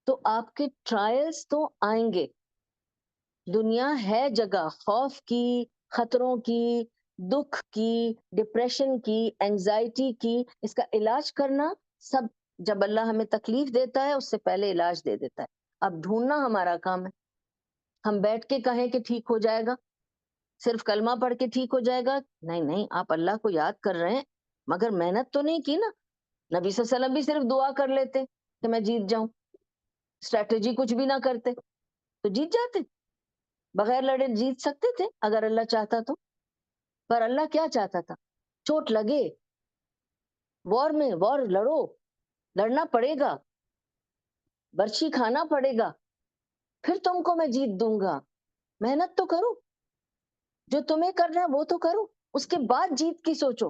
A: تو آپ کے ٹرائلز تو آئیں گے. دنیا ہے جگہ خوف کی، خطروں کی، دکھ کی، ڈپریشن کی، اینگزائٹی کی. اس کا علاج کرنا سب، جب اللہ ہمیں تکلیف دیتا ہے اس سے پہلے علاج دے دیتا ہے. اب ڈھونڈنا ہمارا کام ہے. ہم بیٹھ کے کہیں کہ ٹھیک ہو جائے گا، صرف کلمہ پڑھ کے ٹھیک ہو جائے گا، نہیں نہیں، آپ اللہ کو یاد کر رہے ہیں مگر محنت تو نہیں کی نا. نبی صلی اللہ علیہ وسلم بھی صرف دعا کر لیتے کہ میں جیت جاؤں، اسٹریٹجی کچھ بھی نہ کرتے تو جیت جاتے. بغیر لڑے جیت سکتے تھے اگر اللہ چاہتا تو. پر اللہ کیا چاہتا تھا؟ چوٹ لگے، وار میں وار لڑو، لڑنا پڑے گا، برچھی کھانا پڑے گا، پھر تم کو میں جیت دوں گا. محنت تو کرو، جو تمہیں کرنا ہے وہ تو کرو، اس کے بعد جیت کی سوچو.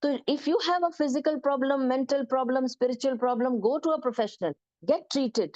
A: So if you have a physical problem, mental problem, spiritual problem, go to a professional, get treated.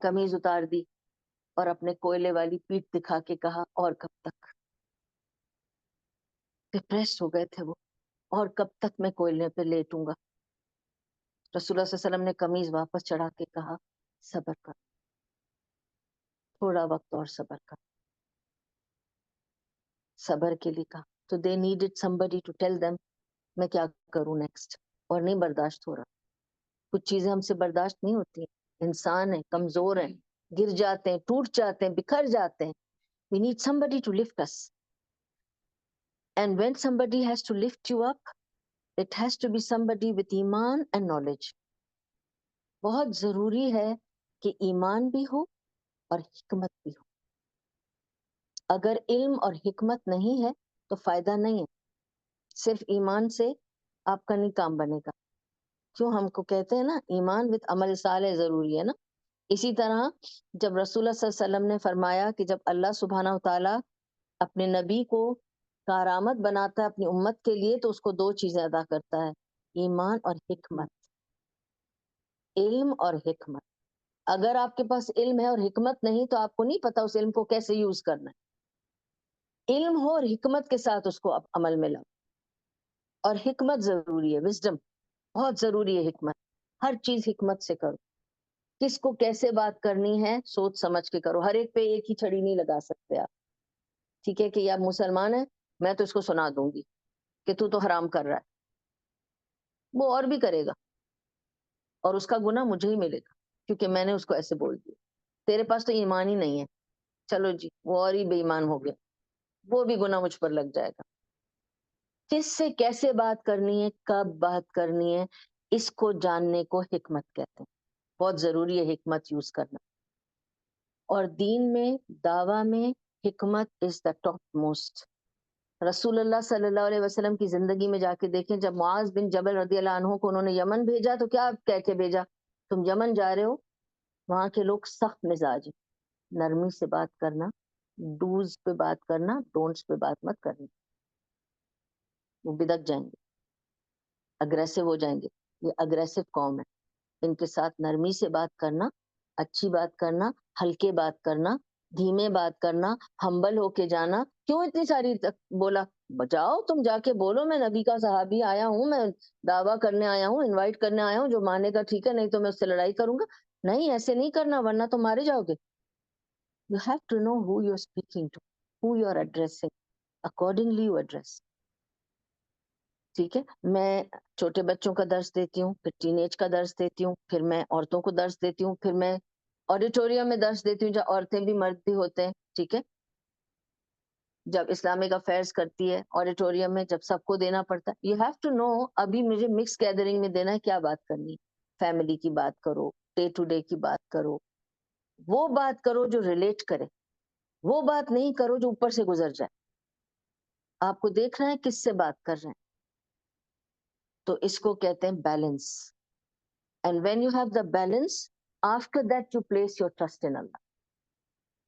A: قمیض اتار دی اور اپنے کوئلے والی پیٹھ دکھا کے کہا اور کب تک. ڈپریس ہو گئے تھے وہ, اور کب تک میں کوئلے پہ لیٹوں گا. رسول اللہ صلی اللہ علیہ وسلم نے قمیض واپس چڑھا کے کہا صبر کر, تھوڑا وقت اور صبر کر. صبر کے لیے کہا. تو they needed somebody to tell them میں کیا کروں نیکسٹ, اور نہیں برداشت ہو رہا. کچھ چیزیں ہم سے برداشت نہیں ہوتی ہیں, انسان ہیں, کمزور ہیں, گر جاتے ہیں, ٹوٹ جاتے ہیں, بکھر جاتے ہیں. We need somebody to lift us. And when somebody has to lift you up, it has to be somebody with ایمان and knowledge. بہت ضروری ہے کہ ایمان بھی ہو اور حکمت بھی ہو. اگر علم اور حکمت نہیں ہے تو فائدہ نہیں ہے. صرف ایمان سے آپ کا نہیں کام بنے گا. کیوں ہم کو کہتے ہیں نا ایمان وتھ عمل صالح ضروری ہے نا. اسی طرح جب رسول اللہ صلی اللہ علیہ وسلم نے فرمایا کہ جب اللہ سبحانہ و تعالیٰ اپنے نبی کو کارآمد بناتا ہے اپنی امت کے لیے تو اس کو دو چیزیں ادا کرتا ہے, ایمان اور حکمت. علم اور حکمت. اگر آپ کے پاس علم ہے اور حکمت نہیں تو آپ کو نہیں پتا اس علم کو کیسے یوز کرنا ہے. علم ہو اور حکمت کے ساتھ اس کو عمل میں لاؤ. اور حکمت ضروری ہے, وزڈم بہت ضروری ہے. حکمت, ہر چیز حکمت سے کرو. کس کو کیسے بات کرنی ہے سوچ سمجھ کے کرو. ہر ایک پہ ایک ہی چھڑی نہیں لگا سکتے آپ. ٹھیک ہے کہ یہ مسلمان ہے, میں تو اس کو سنا دوں گی کہ تو حرام کر رہا ہے, وہ اور بھی کرے گا اور اس کا گناہ مجھے ہی ملے گا کیونکہ میں نے اس کو ایسے بول دیا. تیرے پاس تو ایمان ہی نہیں ہے, چلو جی وہ اور ہی بے ایمان ہو گیا, وہ بھی گناہ مجھ پر لگ جائے گا. کس سے کیسے بات کرنی ہے, کب بات کرنی ہے, اس کو جاننے کو حکمت کہتے ہیں. بہت ضروری ہے حکمت یوز کرنا. اور دین میں دعویٰ میں حکمت از دا ٹاپ موسٹ. رسول اللہ صلی اللہ علیہ وسلم کی زندگی میں جا کے دیکھیں, جب معاذ بن جبل رضی اللہ عنہ کو انہوں نے یمن بھیجا تو کیا کہہ کے بھیجا, تم یمن جا رہے ہو, وہاں کے لوگ سخت مزاج, نرمی سے بات کرنا, ڈوز پہ بات کرنا, ڈونٹس پہ بات مت کرنی. وہ بدک جائیں گے, اگریسو ہو جائیں گے. یہ اگریسو قوم ہے, ان کے ساتھ نرمی سے بات کرنا, اچھی بات کرنا, ہلکے بات کرنا, دھیمے بات کرنا, ہمبل ہو کے جانا. کیوں اتنی ساری بولا, بچاؤ تم جا کے بولو میں نبی کا صحابی آیا ہوں, میں دعویٰ کرنے آیا ہوں, انوائٹ کرنے آیا ہوں, جو مانے گا ٹھیک ہے, نہیں تو میں اس سے لڑائی کروں گا. نہیں, ایسے نہیں کرنا ورنہ تو مارے جاؤ گے. You have to know who you're speaking to, who you're addressing. Accordingly you address. ٹھیک ہے, میں چھوٹے بچوں کا درس دیتی ہوں, پھر ٹین ایج کا درس دیتی ہوں, پھر میں عورتوں کو درس دیتی ہوں, پھر میں آڈیٹوریم میں درس دیتی ہوں جہاں عورتیں بھی مرد بھی ہوتے ہیں. ٹھیک ہے, جب اسلامک افیئرس کرتی ہے آڈیٹوریم میں, جب سب کو دینا پڑتا ہے, یو ہیو ٹو نو ابھی مجھے مکس گیدرنگ میں دینا ہے, کیا بات کرنی ہے. فیملی کی بات کرو, ڈے ٹو ڈے کی بات کرو, وہ بات کرو جو ریلیٹ کرے, وہ بات نہیں کرو جو اوپر سے گزر جائے. آپ کو دیکھنا ہے کس سے بات کر رہے ہیں, تو اس کو کہتے ہیں balance. And when you have the balance, after that you place your trust in Allah.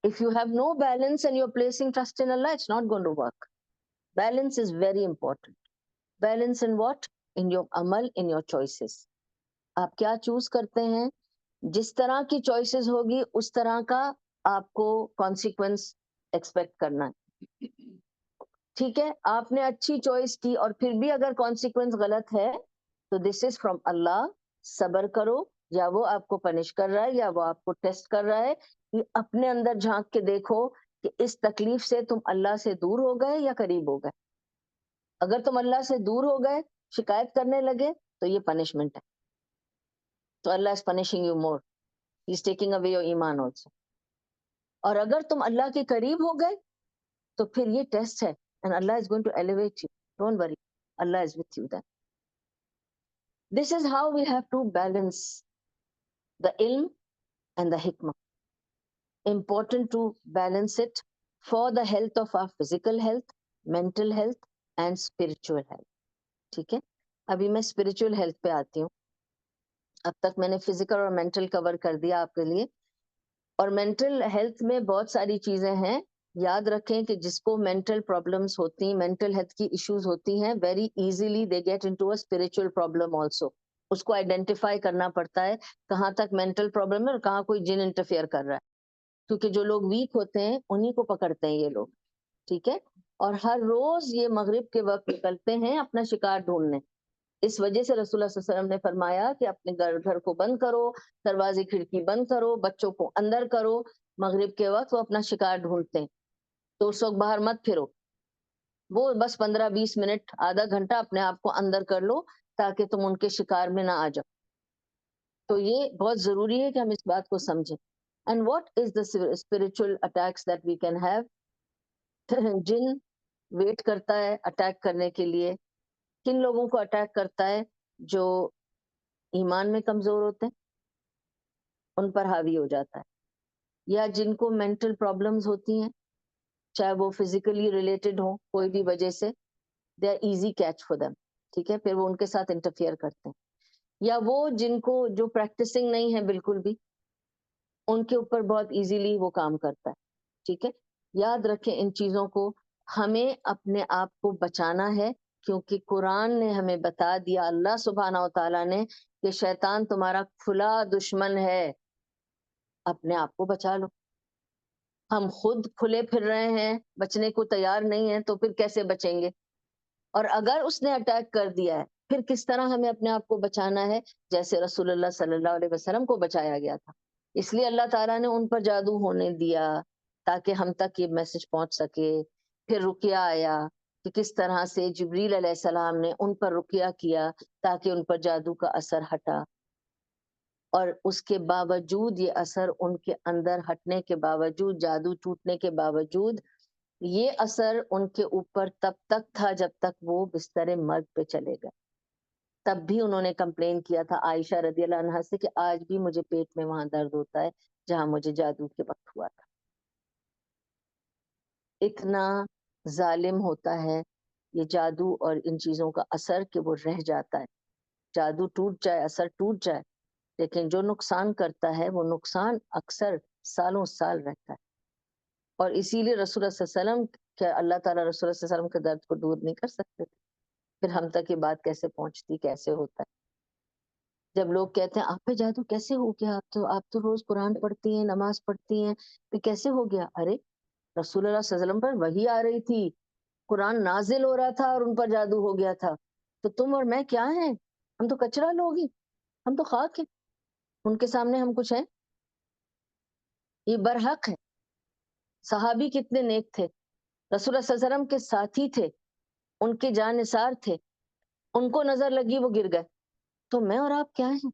A: If you have no balance and you're placing trust in Allah, it's not going to work. Balance is very important. Balance in what? In your amal, in your choices. آپ کیا choose کرتے ہیں, جس طرح کی choices ہوگی اس طرح کا آپ کو کانسیکوینس ایکسپیکٹ کرنا ہے. ٹھیک ہے, آپ نے اچھی چوائس کی اور پھر بھی اگر کانسیکوینس غلط ہے تو دس از فرام اللہ. صبر کرو, یا وہ آپ کو پنش کر رہا ہے یا وہ آپ کو ٹیسٹ کر رہا ہے. یہ اپنے اندر جھانک کے دیکھو کہ اس تکلیف سے تم اللہ سے دور ہو گئے یا قریب ہو گئے. اگر تم اللہ سے دور ہو گئے, شکایت کرنے لگے, تو یہ پنشمنٹ ہے. تو Allah is punishing you more, he is taking away your ایمان آلسو. اور اگر تم اللہ کے قریب ہو گئے تو پھر یہ ٹیسٹ ہے, and Allah is going to elevate you. Don't worry, Allah is with you then. This is how we have to balance the ilm and the hikmah. Important to balance it for the health of our physical health, mental health and spiritual health. ٹھیک ہے, ابھی میں spiritual health پہ آتی ہوں. اب تک میں نے physical اور mental cover کر دیا آپ کے لیے. اور mental health میں بہت ساری چیزیں ہیں. یاد رکھیں کہ جس کو mental problems ہوتی ہیں, mental health کی issues ہوتی ہیں, very easily they get into a spiritual problem also. اس کو آئیڈینٹیفائی کرنا پڑتا ہے کہاں تک مینٹل پرابلم ہے اور کہاں کوئی جن انٹرفیئر کر رہا ہے، کیونکہ جو لوگ ویک ہوتے ہیں انہی کو پکڑتے ہیں یہ لوگ، ٹھیک ہے. اور ہر روز یہ مغرب کے وقت نکلتے ہیں اپنا شکار ڈھونڈنے. اس وجہ سے رسول اللہ صلی اللہ علیہ وسلم نے فرمایا کہ اپنے گھر کو بند کرو، دروازے کھڑکی بند کرو، بچوں کو اندر کرو. مغرب کے وقت وہ اپنا شکار ڈھونڈتے ہیں، تو اس وقت باہر مت پھرو، وہ بس 15-20 منٹ آدھا گھنٹہ اپنے آپ کو اندر کر لو تاکہ تم ان کے شکار میں نہ آ جاؤ. تو یہ بہت ضروری ہے کہ ہم اس بات کو سمجھیں. And what is the spiritual attacks that we can have. جن ویٹ کرتا ہے اٹیک کرنے کے لیے. کن لوگوں کو اٹیک کرتا ہے؟ جو ایمان میں کمزور ہوتے ہیں ان پر حاوی ہو جاتا ہے، یا جن کو مینٹل پرابلمز ہوتی ہیں، چاہے وہ فزیکلی ریلیٹڈ ہوں کوئی بھی وجہ سے، they are easy catch for them. ٹھیک ہے، پھر وہ ان کے ساتھ انٹرفیئر کرتے ہیں. یا وہ جن کو جو پریکٹسنگ نہیں ہے بالکل بھی، ان کے اوپر بہت ایزیلی وہ کام کرتا ہے. ٹھیک ہے، یاد رکھیں ان چیزوں کو. ہمیں اپنے آپ کو بچانا ہے، کیونکہ قرآن نے ہمیں بتا دیا، اللہ سبحانہ و تعالیٰ نے، کہ شیطان تمہارا کھلا دشمن ہے، اپنے آپ کو بچا لو. ہم خود کھلے پھر رہے ہیں، بچنے کو تیار نہیں ہیں، تو پھر کیسے بچیں گے؟ اور اگر اس نے اٹیک کر دیا ہے پھر کس طرح ہمیں اپنے آپ کو بچانا ہے؟ جیسے رسول اللہ صلی اللہ علیہ وسلم کو بچایا گیا تھا. اس لیے اللہ تعالیٰ نے ان پر جادو ہونے دیا تاکہ ہم تک یہ میسج پہنچ سکے. پھر رقیہ آیا کہ کس طرح سے جبریل علیہ السلام نے ان پر رقیہ کیا تاکہ ان پر جادو کا اثر ہٹا. اور اس کے باوجود یہ اثر ان کے اندر ہٹنے کے باوجود، جادو ٹوٹنے کے باوجود، یہ اثر ان کے اوپر تب تک تھا جب تک وہ بستر مرگ پہ چلے گئے. تب بھی انہوں نے کمپلین کیا تھا عائشہ رضی اللہ عنہا سے کہ آج بھی مجھے پیٹ میں وہاں درد ہوتا ہے جہاں مجھے جادو کے وقت ہوا تھا. اتنا ظالم ہوتا ہے یہ جادو اور ان چیزوں کا اثر کہ وہ رہ جاتا ہے. جادو ٹوٹ جائے، اثر ٹوٹ جائے، لیکن جو نقصان کرتا ہے وہ نقصان اکثر سالوں سال رہتا ہے. اور اسی لیے رسول اللہ صلی اللہ علیہ وسلم، کیا اللہ تعالیٰ رسول اللہ صلی اللہ علیہ وسلم کے درد کو دور نہیں کر سکتے تھے؟ پھر ہم تک یہ بات کیسے پہنچتی، کیسے ہوتا ہے؟ جب لوگ کہتے ہیں آپ پہ جادو کیسے ہو گیا، آپ تو روز قرآن پڑھتی ہیں، نماز پڑھتی ہیں، پھر کیسے ہو گیا؟ ارے رسول اللہ صلی اللہ علیہ وسلم پر وحی آ رہی تھی، قرآن نازل ہو رہا تھا اور ان پر جادو ہو گیا تھا. تو تم اور میں کیا ہیں؟ ہم تو کچرا لوگ ہی، ہم تو خاک ہیں، ان کے سامنے ہم کچھ ہیں؟ یہ برحق ہے. صحابی کتنے نیک تھے، رسول اللہ صلی اللہ علیہ وسلم کے ساتھی تھے، ان کے جانثار تھے، ان کو نظر لگی وہ گر گئے. تو میں اور آپ کیا ہیں؟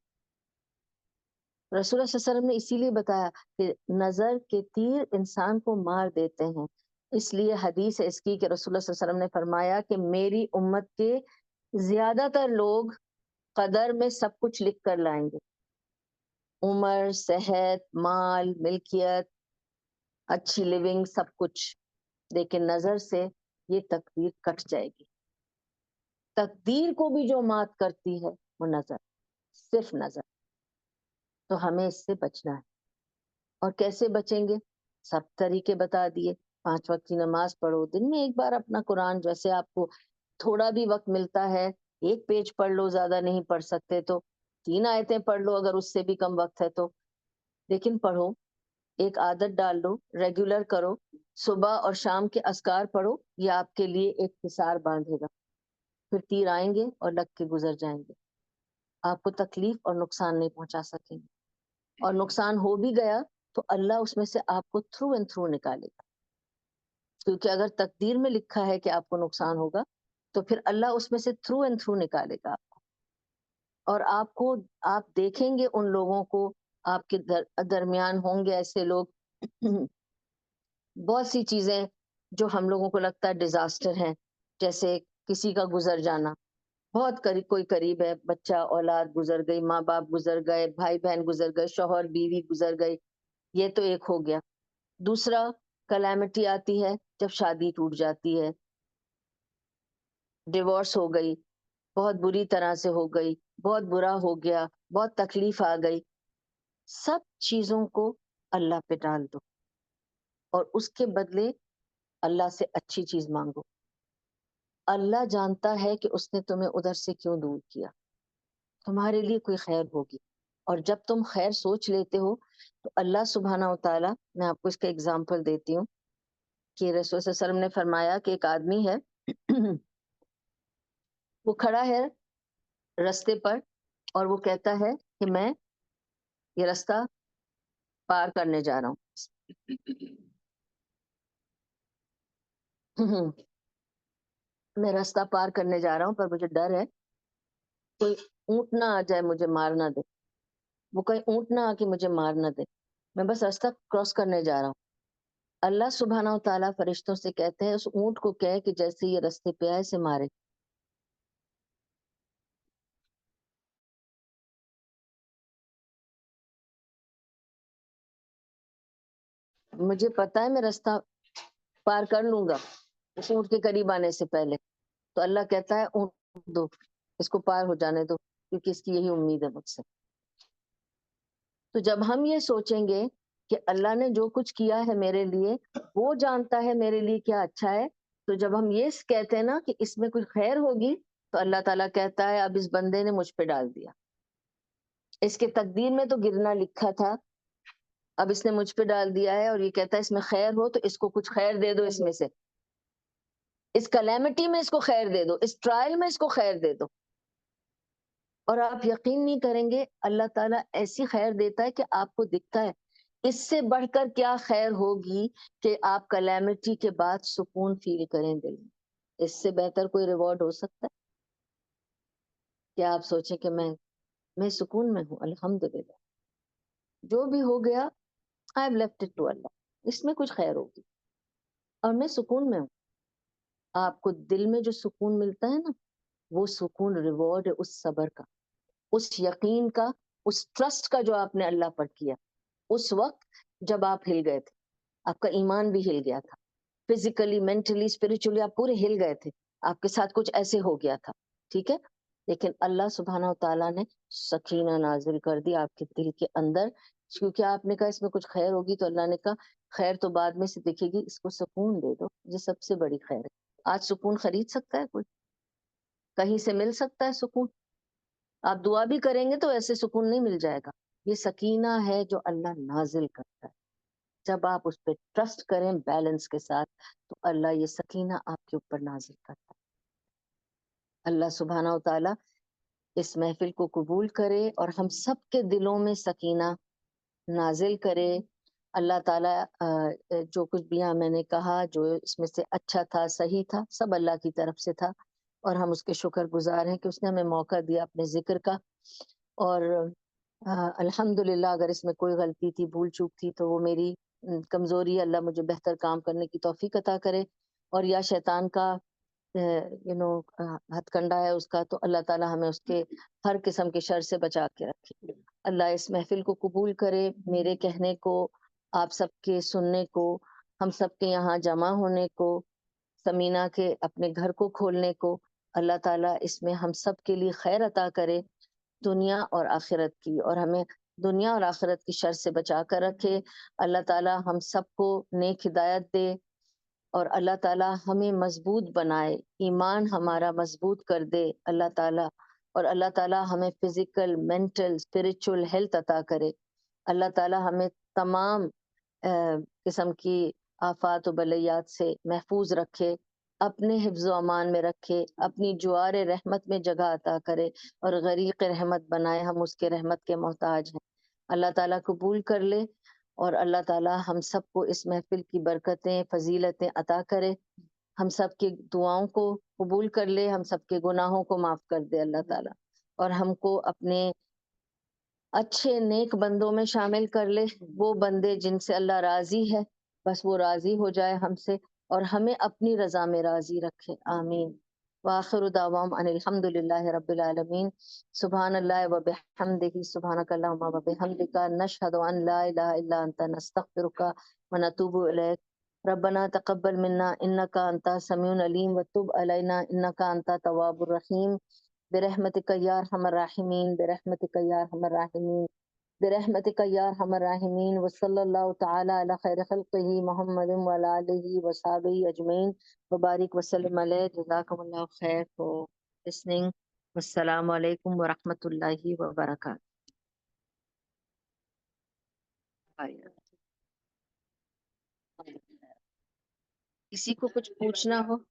A: رسول اللہ صلی اللہ علیہ وسلم نے اسی لیے بتایا کہ نظر کے تیر انسان کو مار دیتے ہیں. اس لیے حدیث ہے اس کی کہ رسول اللہ صلی اللہ علیہ وسلم نے فرمایا کہ میری امت کے زیادہ تر لوگ قدر میں سب کچھ لکھ کر لائیں گے، عمر، صحت، مال، ملکیت، اچھی لیونگ، سب کچھ، لیکن نظر سے یہ تقدیر کٹ جائے گی. تقدیر کو بھی جو مات کرتی ہے وہ نظر، صرف نظر. تو ہمیں اس سے بچنا ہے. اور کیسے بچیں گے؟ سب طریقے بتا دیے. 5 وقت کی نماز پڑھو، دن میں ایک بار اپنا قرآن، جیسے آپ کو تھوڑا بھی وقت ملتا ہے 1 پیج پڑھ لو، زیادہ نہیں پڑھ سکتے تو 3 آیتیں پڑھ لو، اگر اس سے بھی کم وقت ہے تو، لیکن پڑھو. ایک عادت ڈال لو، ریگولر کرو. صبح اور شام کے اذکار پڑھو، یہ آپ کے لیے ایک حصار باندھے گا. پھر تیر آئیں گے اور لگ کے گزر جائیں گے، آپ کو تکلیف اور نقصان نہیں پہنچا سکیں گے. اور نقصان ہو بھی گیا تو اللہ اس میں سے آپ کو تھرو اینڈ تھرو نکالے گا. کیونکہ اگر تقدیر میں لکھا ہے کہ آپ کو نقصان ہوگا تو پھر اللہ اس میں سے تھرو اینڈ تھرو نکالے گا آپ کو. اور آپ دیکھیں گے ان لوگوں کو، آپ کے درمیان ہوں گے ایسے لوگ بہت سی چیزیں جو ہم لوگوں کو لگتا ہے ڈیزاسٹر ہیں، جیسے کسی کا گزر جانا، بہت قریب، کوئی قریب ہے، بچہ، اولاد گزر گئی، ماں باپ گزر گئے، بھائی بہن گزر گئے، شوہر بیوی گزر گئی، یہ تو ایک ہو گیا. دوسرا کلیمٹی آتی ہے جب شادی ٹوٹ جاتی ہے، ڈیورس ہو گئی، بہت بری طرح سے ہو گئی، بہت برا ہو گیا، بہت تکلیف آ گئی. سب چیزوں کو اللہ پہ ڈال دو اور اس کے بدلے اللہ سے اچھی چیز مانگو. اللہ جانتا ہے کہ اس نے تمہیں ادھر سے کیوں دور کیا. تمہارے لیے کوئی خیر ہوگی. اور جب تم خیر سوچ لیتے ہو تو اللہ سبحانہ و تعالیٰ، میں آپ کو اس کا اگزامپل دیتی ہوں کہ رسول صلی اللہ علیہ وسلم نے فرمایا کہ ایک آدمی ہے وہ کھڑا ہے رستے پر اور وہ کہتا ہے کہ میں یہ رستہ پار کرنے جا رہا ہوں میں رستہ پار کرنے جا رہا ہوں پر مجھے ڈر ہے کوئی اونٹ نہ آ جائے مجھے مار نہ دے، وہ کہیں اونٹ نہ آ کے مجھے مار نہ دے، میں بس راستہ کراس کرنے جا رہا ہوں. اللہ سبحانہ و تعالیٰ فرشتوں سے کہتے ہیں اس اونٹ کو کہے کہ جیسے یہ رستے پہ آئے اسے مارے. مجھے پتا ہے میں رستہ پار کر لوں گا اس اونٹ کے قریب آنے سے پہلے. تو اللہ کہتا ہے اونٹ دو، اس کو پار ہو جانے دو کیونکہ اس کی یہی امید ہے مجھ سے. تو جب ہم یہ سوچیں گے کہ اللہ نے جو کچھ کیا ہے میرے لیے وہ جانتا ہے میرے لیے کیا اچھا ہے، تو جب ہم یہ کہتے ہیں نا کہ اس میں کچھ خیر ہوگی تو اللہ تعالیٰ کہتا ہے اب اس بندے نے مجھ پہ ڈال دیا، اس کے تقدیر میں تو گرنا لکھا تھا، اب اس نے مجھ پہ ڈال دیا ہے اور یہ کہتا ہے اس میں خیر ہو تو اس کو کچھ خیر دے دو، اس میں سے اس کلیمٹی میں اس کو خیر دے دو، اس ٹرائل میں اس کو خیر دے دو. اور آپ یقین نہیں کریں گے اللہ تعالیٰ ایسی خیر دیتا ہے کہ آپ کو دکھتا ہے اس سے بڑھ کر کیا خیر ہوگی کہ آپ کلیمٹی کے بعد سکون فیل کریں دل میں. اس سے بہتر کوئی ریوارڈ ہو سکتا ہے کہ آپ سوچیں کہ میں سکون میں ہوں الحمدللہ، جو بھی ہو گیا I have left it to Allah, اس میں کچھ خیر ہوگی اور میں سکون میں ہوں. آپ کو دل میں جو سکون ملتا ہے نا وہ سکون ریوارڈ ہے اس صبر کا، اس یقین کا، اس ٹرسٹ کا جو آپ نے اللہ پر کیا اس وقت جب آپ ہل گئے تھے. آپ کا ایمان بھی ہل گیا تھا، فزیکلی مینٹلی اسپرچولی آپ پورے ہل گئے تھے، آپ کے ساتھ کچھ ایسے ہو گیا تھا، ٹھیک ہے. لیکن اللہ سبحانہ و تعالیٰ نے سکینہ نازل کر دی آپ کے دل کے اندر، کیونکہ آپ نے کہا اس میں کچھ خیر ہوگی تو اللہ نے کہا خیر تو بعد میں سے دکھے گی، اس کو سکون دے دو، یہ سب سے بڑی خیر ہے. آج سکون خرید سکتا ہے کوئی؟ کہیں سے مل سکتا ہے سکون؟ آپ دعا بھی کریں گے تو ایسے سکون نہیں مل جائے گا. یہ سکینہ ہے جو اللہ نازل کرتا ہے. جب آپ اس پہ ٹرسٹ کریں بیلنس کے ساتھ تو اللہ یہ سکینہ آپ کے اوپر نازل کرتا ہے. اللہ سبحانہ و تعالیٰ اس محفل کو قبول کرے اور ہم سب کے دلوں میں سکینہ نازل کرے. اللہ تعالیٰ جو کچھ بھی میں نے کہا جو اس میں سے اچھا تھا صحیح تھا سب اللہ کی طرف سے تھا اور ہم اس کے شکر گزار ہیں کہ اس نے ہمیں موقع دیا اپنے ذکر کا. اور الحمدللہ اگر اس میں کوئی غلطی تھی بھول چوک تھی تو وہ میری کمزوری ہے، اللہ مجھے بہتر کام کرنے کی توفیق عطا کرے. اور یا شیطان کا ہتھ کنڈا ہے اس کا تو اللہ تعالیٰ ہمیں اس کے ہر قسم کے شر سے بچا کے رکھے. اللہ اس محفل کو قبول کرے، میرے کہنے کو، آپ سب کے سننے کو، ہم سب کے یہاں جمع ہونے کو، سمینہ کے اپنے گھر کو کھولنے کو. اللہ تعالیٰ اس میں ہم سب کے لیے خیر عطا کرے دنیا اور آخرت کی، اور ہمیں دنیا اور آخرت کی شر سے بچا کر رکھے. اللہ تعالیٰ ہم سب کو نیک ہدایت دے اور اللہ تعالیٰ ہمیں مضبوط بنائے، ایمان ہمارا مضبوط کر دے اللہ تعالیٰ. اور اللہ تعالیٰ ہمیں فزیکل مینٹل اسپرچل ہیلتھ عطا کرے. اللہ تعالیٰ ہمیں تمام قسم کی آفات و بلیات سے محفوظ رکھے، اپنے حفظ و امان میں رکھے، اپنی جوار رحمت میں جگہ عطا کرے اور غریق رحمت بنائے. ہم اس کے رحمت کے محتاج ہیں. اللہ تعالیٰ قبول کر لے اور اللہ تعالیٰ ہم سب کو اس محفل کی برکتیں فضیلتیں عطا کرے. ہم سب کی دعاؤں کو قبول کر لے، ہم سب کے گناہوں کو معاف کر دے اللہ تعالیٰ، اور ہم کو اپنے اچھے نیک بندوں میں شامل کر لے. وہ بندے جن سے اللہ راضی ہے بس وہ راضی ہو جائے ہم سے اور ہمیں اپنی رضا میں راضی رکھے. آمین. وآخر دعوام ان الحمد للہ رب العالمین. سبحان اللہ و بحمدہ، سبحانک اللہم و بحمدک، نشہد ان لا الہ الا انت، نستغفرک و نتوب الیک. ربنا تقبل منا انک انت السمیع العلیم وتب علینا انک انت التواب الرحیم. برحمتک یا ارحم الراحمین، برحمتک یا ارحم الراحمین، برحمتک یا ارحم الراحمین. وصلی اللہ تعالی علی خیر خلقہ محمد وعلی آلہ وصحبہ اجمعین وبارک وسلم علیہ. جزاکم اللہ خیر for listening. السلام علیکم ورحمۃ اللہ وبرکاتہ. کسی کو کچھ پوچھنا ہو